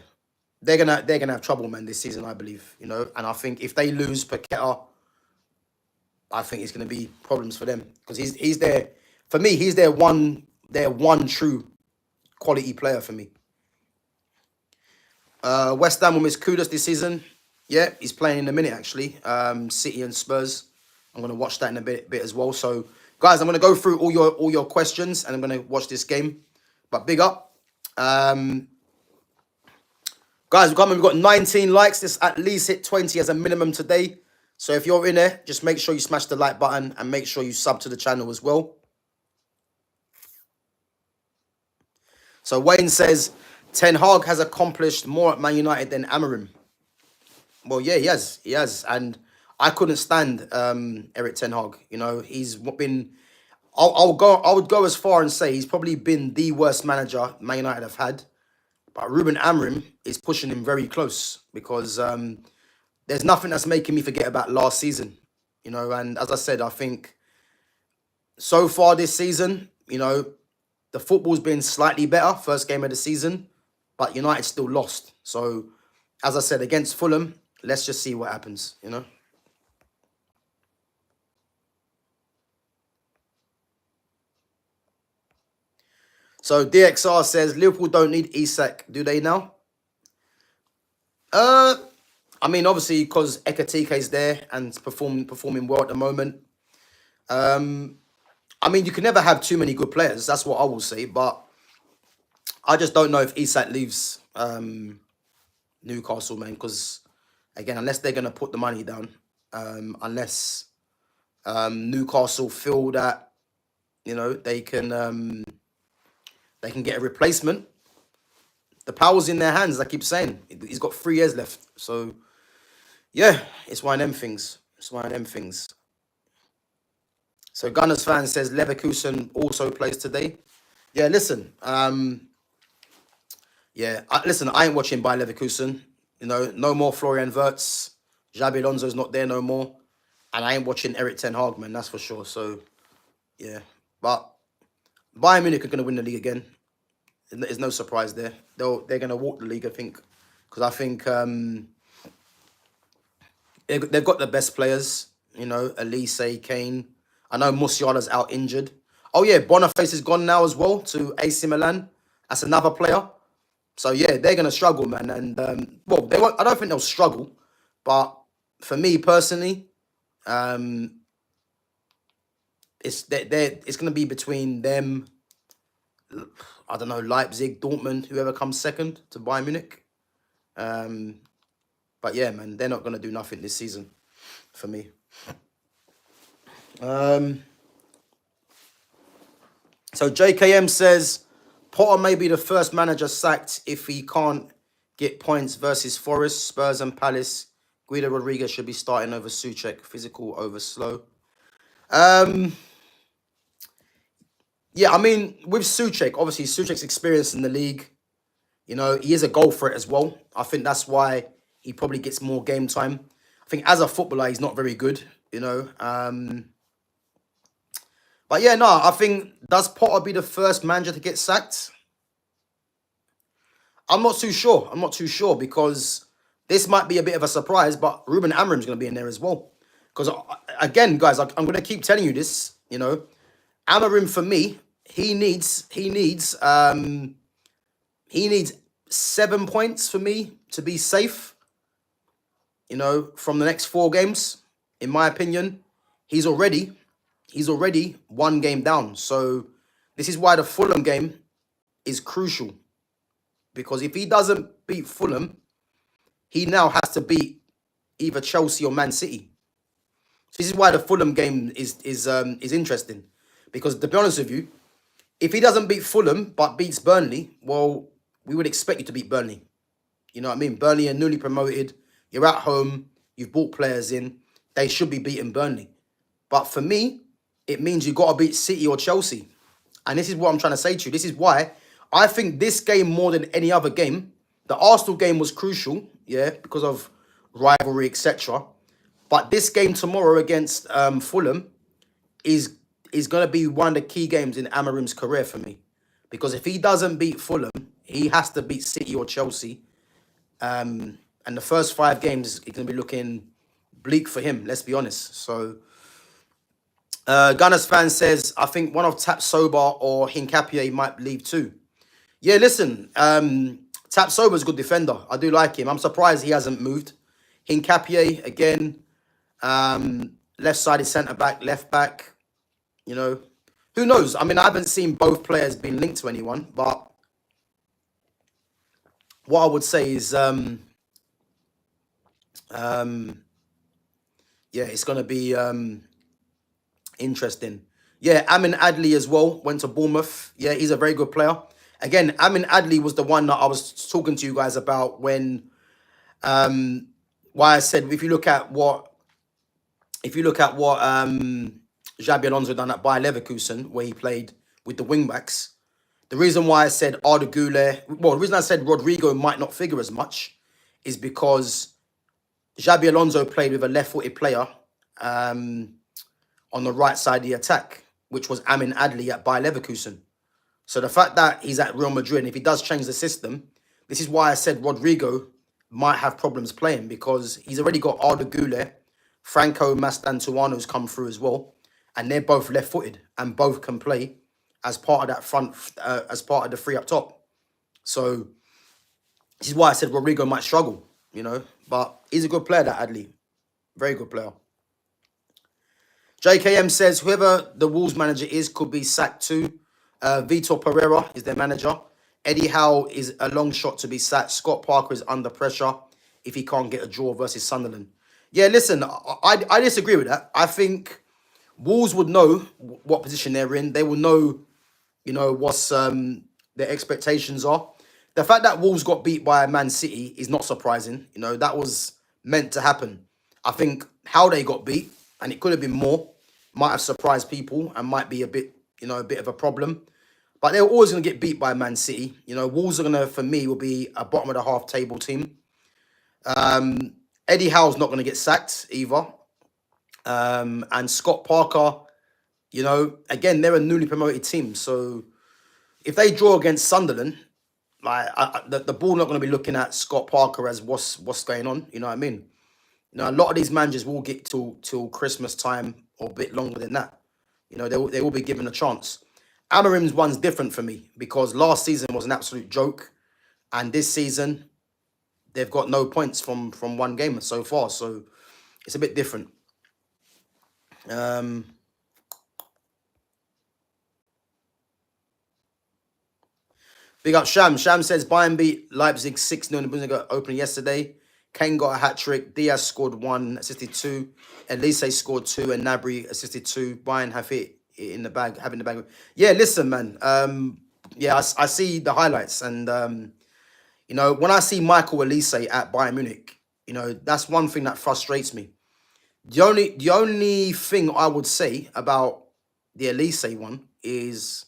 they're gonna have trouble, man, this season, I believe. You know, and I think if they lose Paqueta, I think it's gonna be problems for them because he's their, for me, he's their one true quality player for me. West Ham will miss Kudus this season. Yeah, he's playing in a minute actually. City and Spurs. I'm gonna watch that in a bit as well. So, guys, I'm gonna go through all your questions and I'm gonna watch this game. But big up, guys. We've got 19 likes. This at least hit 20 as a minimum today. So if you're in there, just make sure you smash the like button and make sure you sub to the channel as well. So Wayne says, Ten Hag has accomplished more at Man United than Amorim. Well, yeah, he has. And I couldn't stand Eric Ten Hag. You know, he's been, I would go as far and say he's probably been the worst manager Man United have had. But Ruben Amorim is pushing him very close because there's nothing that's making me forget about last season. You know, and as I said, I think so far this season, you know, the football's been slightly better, first game of the season, but United still lost. So, as I said, against Fulham, let's just see what happens, you know. So, DXR says, Liverpool don't need Isak, do they now? I mean, obviously, because Ekatike's there and performing well at the moment. I mean, you can never have too many good players. That's what I will say. But I just don't know if Isak leaves Newcastle, man. Because, again, unless they're going to put the money down, unless Newcastle feel that, you know, they can get a replacement. The power's in their hands, I keep saying. He's got 3 years left. So, yeah, it's one of them things. So Gunners fan says Leverkusen also plays today. Yeah, listen. Listen, I ain't watching Bayer Leverkusen. You know, no more Florian Wirtz. Xabi Alonso's not there no more. And I ain't watching Eric Ten Hag, man, that's for sure. So, yeah. But Bayern Munich are going to win the league again. There's no surprise there. They're going to walk the league, I think. Because I think they've got the best players. You know, Elise, Kane. I know Musiala's out injured. Oh, yeah, Boniface is gone now as well to AC Milan. That's another player. So, yeah, they're going to struggle, man. And, well, they won't, I don't think they'll struggle. But for me, personally, it's going to be between them, I don't know, Leipzig, Dortmund, whoever comes second to Bayern Munich. But, yeah, man, they're not going to do nothing this season for me. So JKM says Potter may be the first manager sacked if he can't get points versus Forest, Spurs and Palace. Guido Rodrigo should be starting over Souček, physical over slow. Yeah, I mean, with Souček, obviously Souček's experience in the league. You know, he is a goal threat as well. I think that's why he probably gets more game time. I think as a footballer, he's not very good, you know. But yeah, no, I think does Potter be the first manager to get sacked? I'm not too sure. I'm not too sure because this might be a bit of a surprise, but Ruben Amorim's going to be in there as well. Because again, guys, I'm going to keep telling you this. You know, Amorim for me, he needs 7 points for me to be safe. You know, from the next 4 games, in my opinion, he's already 1 game down. So this is why the Fulham game is crucial. Because if he doesn't beat Fulham, he now has to beat either Chelsea or Man City. So this is why the Fulham game is interesting. Because to be honest with you, if he doesn't beat Fulham but beats Burnley, well, we would expect you to beat Burnley. You know what I mean? Burnley are newly promoted. You're at home. You've brought players in. They should be beating Burnley. But for me, it means you've got to beat City or Chelsea. And this is what I'm trying to say to you. This is why I think this game more than any other game, the Arsenal game was crucial, yeah, because of rivalry, etc. But this game tomorrow against Fulham is going to be one of the key games in Amorim's career for me. Because if he doesn't beat Fulham, he has to beat City or Chelsea. And the first 5 games is going to be looking bleak for him, let's be honest. So, Gunners fan says, I think one of Tapsoba or Hincapié might leave too. Yeah, listen, Tapsoba's a good defender. I do like him. I'm surprised he hasn't moved. Hincapié, again, left-sided centre-back, left-back, you know. Who knows? I mean, I haven't seen both players being linked to anyone, but what I would say is, yeah, it's going to be interesting. Yeah, Amin Adli as well went to Bournemouth. Yeah, he's a very good player. Again, Amin Adli was the one that I was talking to you guys about when, why I said if you look at what Xabi Alonso done at Bayer Leverkusen, where he played with the wingbacks. The reason why I said Arda Güler, well, the reason I said Rodrigo might not figure as much is because Xabi Alonso played with a left-footed player on the right side of the attack, which was Amin Adli at Bayer Leverkusen. So the fact that he's at Real Madrid, and if he does change the system, this is why I said Rodrigo might have problems playing, because he's already got Arda Güler, Franco Mastantuano's come through as well, and they're both left-footed and both can play as part of that front, as part of the 3 up top. So this is why I said Rodrigo might struggle, you know, but he's a good player, that Adli. Very good player. JKM says, whoever the Wolves manager is could be sacked too. Vitor Pereira is their manager. Eddie Howe is a long shot to be sacked. Scott Parker is under pressure if he can't get a draw versus Sunderland. Yeah, listen, I disagree with that. I think Wolves would know what position they're in. They will know, you know, what's their expectations are. The fact that Wolves got beat by Man City is not surprising. You know, that was meant to happen. I think how they got beat, and it could have been more, might have surprised people and might be a bit, you know, a bit of a problem. But they're always going to get beat by Man City. You know, Wolves are going to, for me, will be a bottom of the half table team. Eddie Howe's not going to get sacked either. And Scott Parker, you know, again, they're a newly promoted team. So if they draw against Sunderland, like the ball not going to be looking at Scott Parker as what's going on. You know what I mean? You know, a lot of these managers will get till Christmas time or a bit longer than that. You know, they will be given a chance. Amorim's one's different for me because last season was an absolute joke, and this season they've got no points from 1 game so far. So it's a bit different. Big up Sham. Sham says Bayern beat Leipzig 6-0 in the Bundesliga opening yesterday. Kane got a hat-trick. Diaz scored 1, assisted 2. Elise scored 2 and Gnabry assisted 2. Bayern have it in the bag, having the bag. Yeah, listen, man. Yeah, I see the highlights. And, you know, when I see Michael Elise at Bayern Munich, you know, that's one thing that frustrates me. The only thing I would say about the Elise one is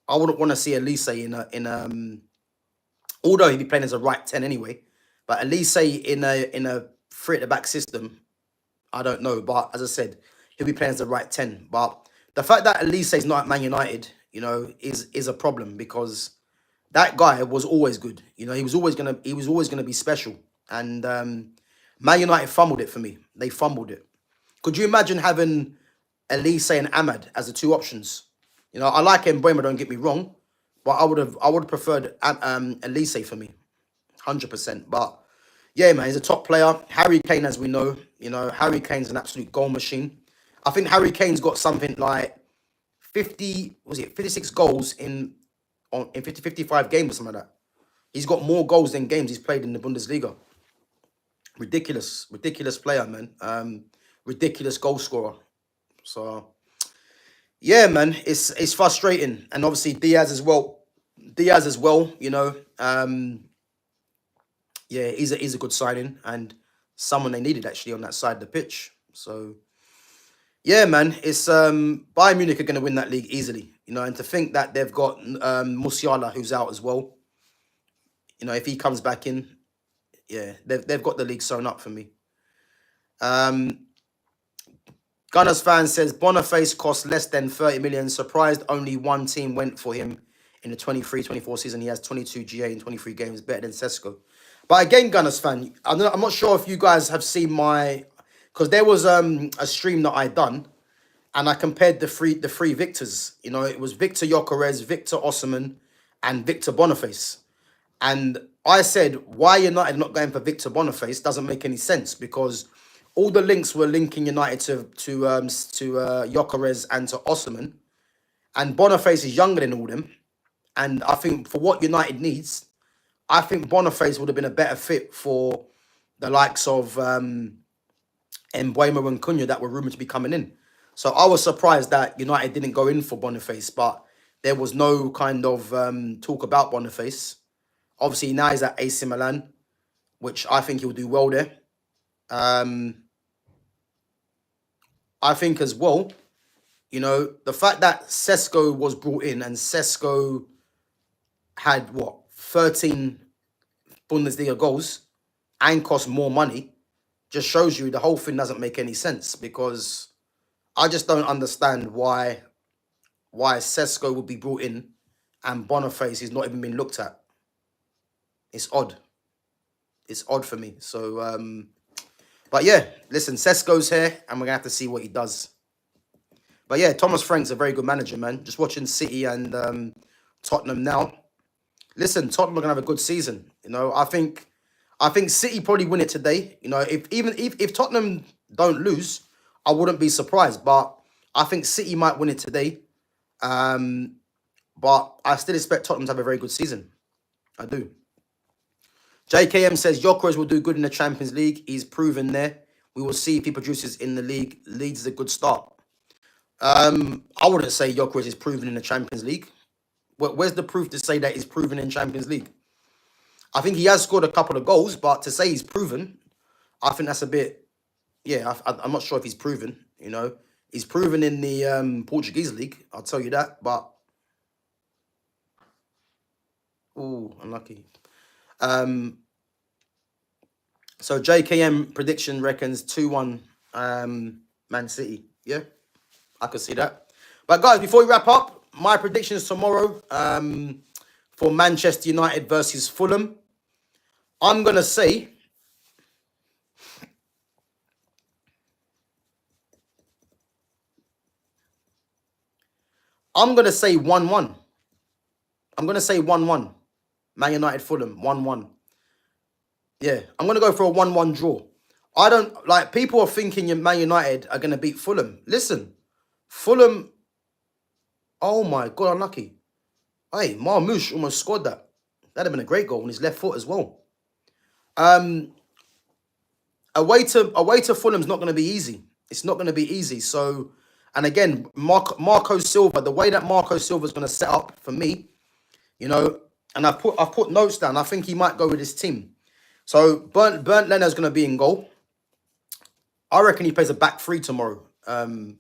I wouldn't want to see Elise in Although he'd be playing as a right 10 anyway. But at least say in a three at the back system, I don't know. But as I said, he'll be playing as a right 10. But the fact that Elise is not at Man United, you know, is a problem, because that guy was always good. You know, he was always gonna be special. And Man United fumbled it for me. They fumbled it. Could you imagine having Elise and Ahmad as the two options? You know, I like Mbeumo, don't get me wrong, but I would have preferred Elise for me, 100%. But yeah, man, he's a top player. Harry Kane, as we know, you know, Harry Kane's an absolute goal machine. I think Harry Kane's got something like 56 goals in 55 games or something like that. He's got more goals than games he's played in the Bundesliga. Ridiculous player, man. Ridiculous goal scorer. So yeah, man, it's frustrating. And obviously Diaz as well, you know. Yeah, he's a good signing and someone they needed actually on that side of the pitch. So yeah, man, it's Bayern Munich are going to win that league easily, you know. And to think that they've got Musiala, who's out as well, you know, if he comes back in, yeah, they've got the league sewn up for me. Gunners fan says Boniface cost less than 30 million. Surprised only one team went for him in the 23-24 season. He has 22 GA in 23 games, better than Sesko. But again, Gunners fan, I'm not sure if you guys have seen my, because there was a stream that I done, and I compared the three Victors. You know, it was Victor Gyökeres, Victor Osimhen, and Victor Boniface. And I said, why United not going for Victor Boniface doesn't make any sense, because all the links were linking United to Gyökeres and to Osimhen, and Boniface is younger than all them. And I think for what United needs, I think Boniface would have been a better fit for the likes of Mbeumo and Cunha that were rumoured to be coming in. So I was surprised that United didn't go in for Boniface, but there was no kind of talk about Boniface. Obviously, now he's at AC Milan, which I think he'll do well there. I think as well, you know, the fact that Sesko was brought in and Sesko had, 13 Bundesliga goals and cost more money, just shows you the whole thing doesn't make any sense, because I just don't understand why Sesko would be brought in and Boniface is not even been looked at. It's odd. It's odd for me. So, but yeah, listen, Sesko's here and we're going to have to see what he does. But yeah, Thomas Frank's a very good manager, man. Just watching City and Tottenham now. Listen, Tottenham are going to have a good season. You know, I think City probably win it today. You know, if Tottenham don't lose, I wouldn't be surprised. But I think City might win it today. But I still expect Tottenham to have a very good season. I do. JKM says Gyökeres will do good in the Champions League. He's proven there. We will see if he produces in the league. Leeds is a good start. I wouldn't say Gyökeres is proven in the Champions League. Where's the proof to say that he's proven in Champions League? I think he has scored a couple of goals, but to say he's proven, I think that's a bit, yeah, I'm not sure if he's proven, you know. He's proven in the Portuguese league, I'll tell you that, but, ooh, unlucky. So JKM prediction reckons 2-1 Man City, yeah, I could see that. But guys, before we wrap up, my predictions tomorrow for Manchester United versus Fulham. I'm going to say I'm going to say 1-1. I'm going to say 1-1. Man United Fulham 1-1. Yeah, I'm going to go for a 1-1 draw. I don't like, people are thinking Man United are going to beat Fulham. Listen, Fulham, oh my God, unlucky. Hey, Marmoush almost scored that. That'd have been a great goal on his left foot as well. Away to Fulham's not going to be easy. It's not going to be easy. So, and again, Marco Silva, the way that Marco Silva is going to set up for me, you know, and I've put notes down. I think he might go with his team. So Bernd Leno's going to be in goal. I reckon he plays a back three tomorrow,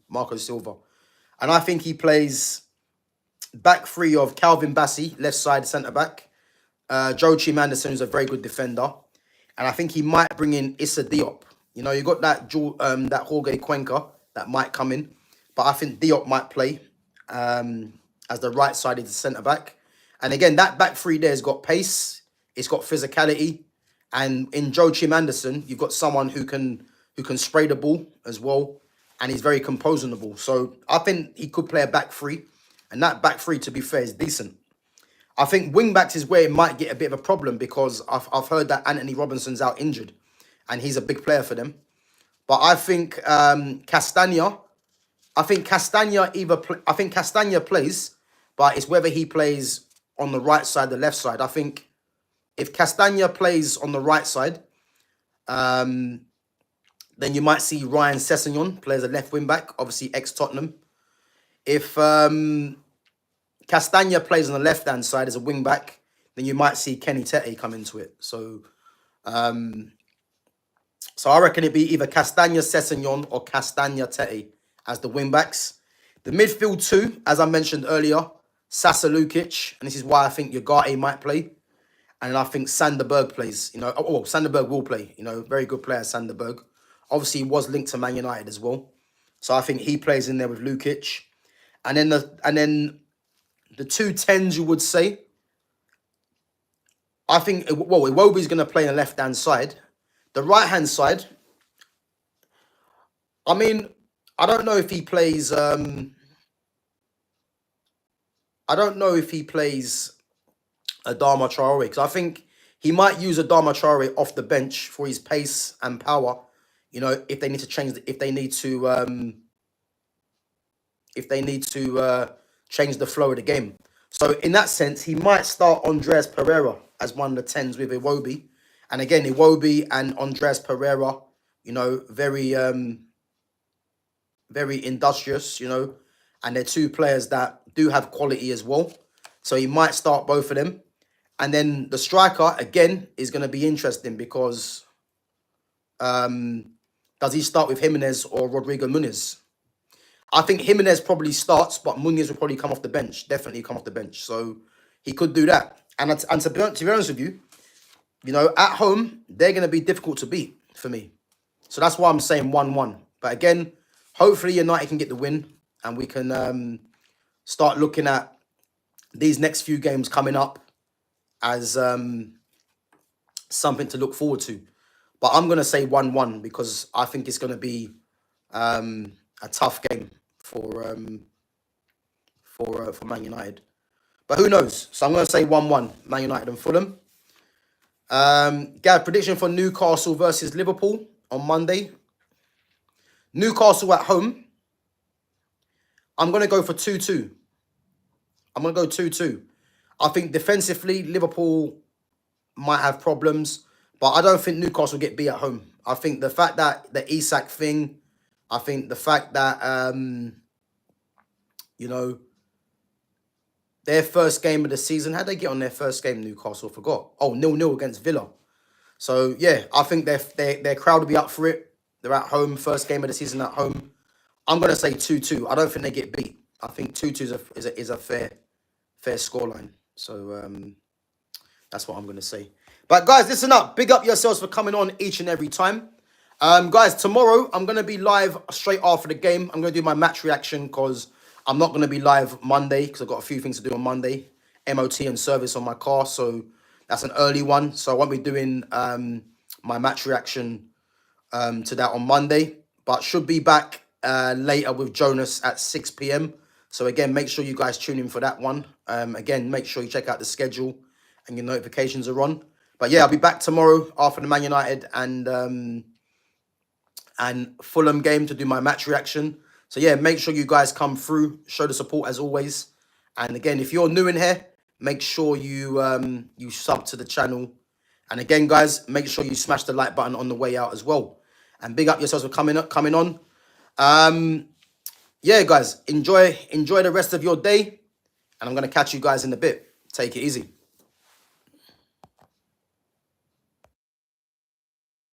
Marco Silva. And I think he plays back three of Calvin Bassey, left side centre-back. Joe Chimanderson is a very good defender. And I think he might bring in Issa Diop. You know, you got that Jorge Cuenca that might come in. But I think Diop might play as the right-sided centre-back. And again, that back three there has got pace. It's got physicality. And in Joe Chimanderson, you've got someone who can spray the ball as well. And he's very composable. So I think he could play a back three. And that back three, to be fair, is decent. I think wing-backs is where it might get a bit of a problem because I've heard that Anthony Robinson's out injured. And he's a big player for them. But I think Castagna... I think Castagna plays, but it's whether he plays on the right side, the left side. I think if Castagna plays on the right side, then you might see Ryan Sessegnon play as a left wing back, obviously ex-Tottenham. If Castagna plays on the left-hand side as a wing back, then you might see Kenny Tete come into it. So I reckon it'd be either Castagna Sessegnon or Castagna Tete as the wing-backs. The midfield two, as I mentioned earlier, Sasa Lukic, and this is why I think Ugarte might play. And I think Sanderberg plays, you know. Oh, Sanderberg will play, you know. Very good player, Sanderberg. Obviously, he was linked to Man United as well. So I think he plays in there with Lukic. And then the two tens, you would say. I think, well, Iwobi's going to play on the left-hand side. The right-hand side, I mean... I don't know if he plays. I don't know if he plays Adama Traore because I think he might use Adama Traore off the bench for his pace and power. You know, if they need to change, if they need to change the flow of the game. So in that sense, he might start Andreas Pereira as one of the tens with Iwobi, and again Iwobi and Andreas Pereira. You know, very industrious, you know, and they're two players that do have quality as well. So he might start both of them. And then the striker, again, is going to be interesting because does he start with Jimenez or Rodrigo Muniz? I think Jimenez probably starts, but Muniz will probably come off the bench, definitely come off the bench. So he could do that. And to be honest with you, you know, at home, they're going to be difficult to beat for me. So that's why I'm saying 1-1. But again... hopefully United can get the win and we can start looking at these next few games coming up as something to look forward to. But I'm going to say 1-1 because I think it's going to be a tough game for Man United. But who knows? So I'm going to say 1-1, Man United and Fulham. Gav, prediction for Newcastle versus Liverpool on Monday. Newcastle at home, I'm going to go for 2-2. I'm going to go 2-2. I think defensively, Liverpool might have problems, but I don't think Newcastle get beat at home. I think the fact that the Isak thing, I think the fact that, you know, their first game of the season, how'd they get on their first game, Newcastle? I forgot. Oh, 0-0 against Villa. So, yeah, I think their crowd will be up for it. They're at home, first game of the season at home. I'm going to say 2-2. I don't think they get beat. I think 2-2 is a fair scoreline. So that's what I'm going to say. But guys, listen up. Big up yourselves for coming on each and every time. Guys, tomorrow I'm going to be live straight after the game. I'm going to do my match reaction because I'm not going to be live Monday because I've got a few things to do on Monday. MOT and service on my car. So that's an early one. So I won't be doing my match reaction to that on Monday, but should be back later with Jonas at 6 p.m. So again, make sure you guys tune in for that one. Again, make sure you check out the schedule and your notifications are on. But yeah, I'll be back tomorrow after the Man United and Fulham game to do my match reaction. So yeah, make sure you guys come through, show the support as always. And again, if you're new in here, make sure you you sub to the channel. And again, guys, make sure you smash the like button on the way out as well. And big up yourselves for coming on. Yeah, guys, enjoy the rest of your day. And I'm going to catch you guys in a bit. Take it easy.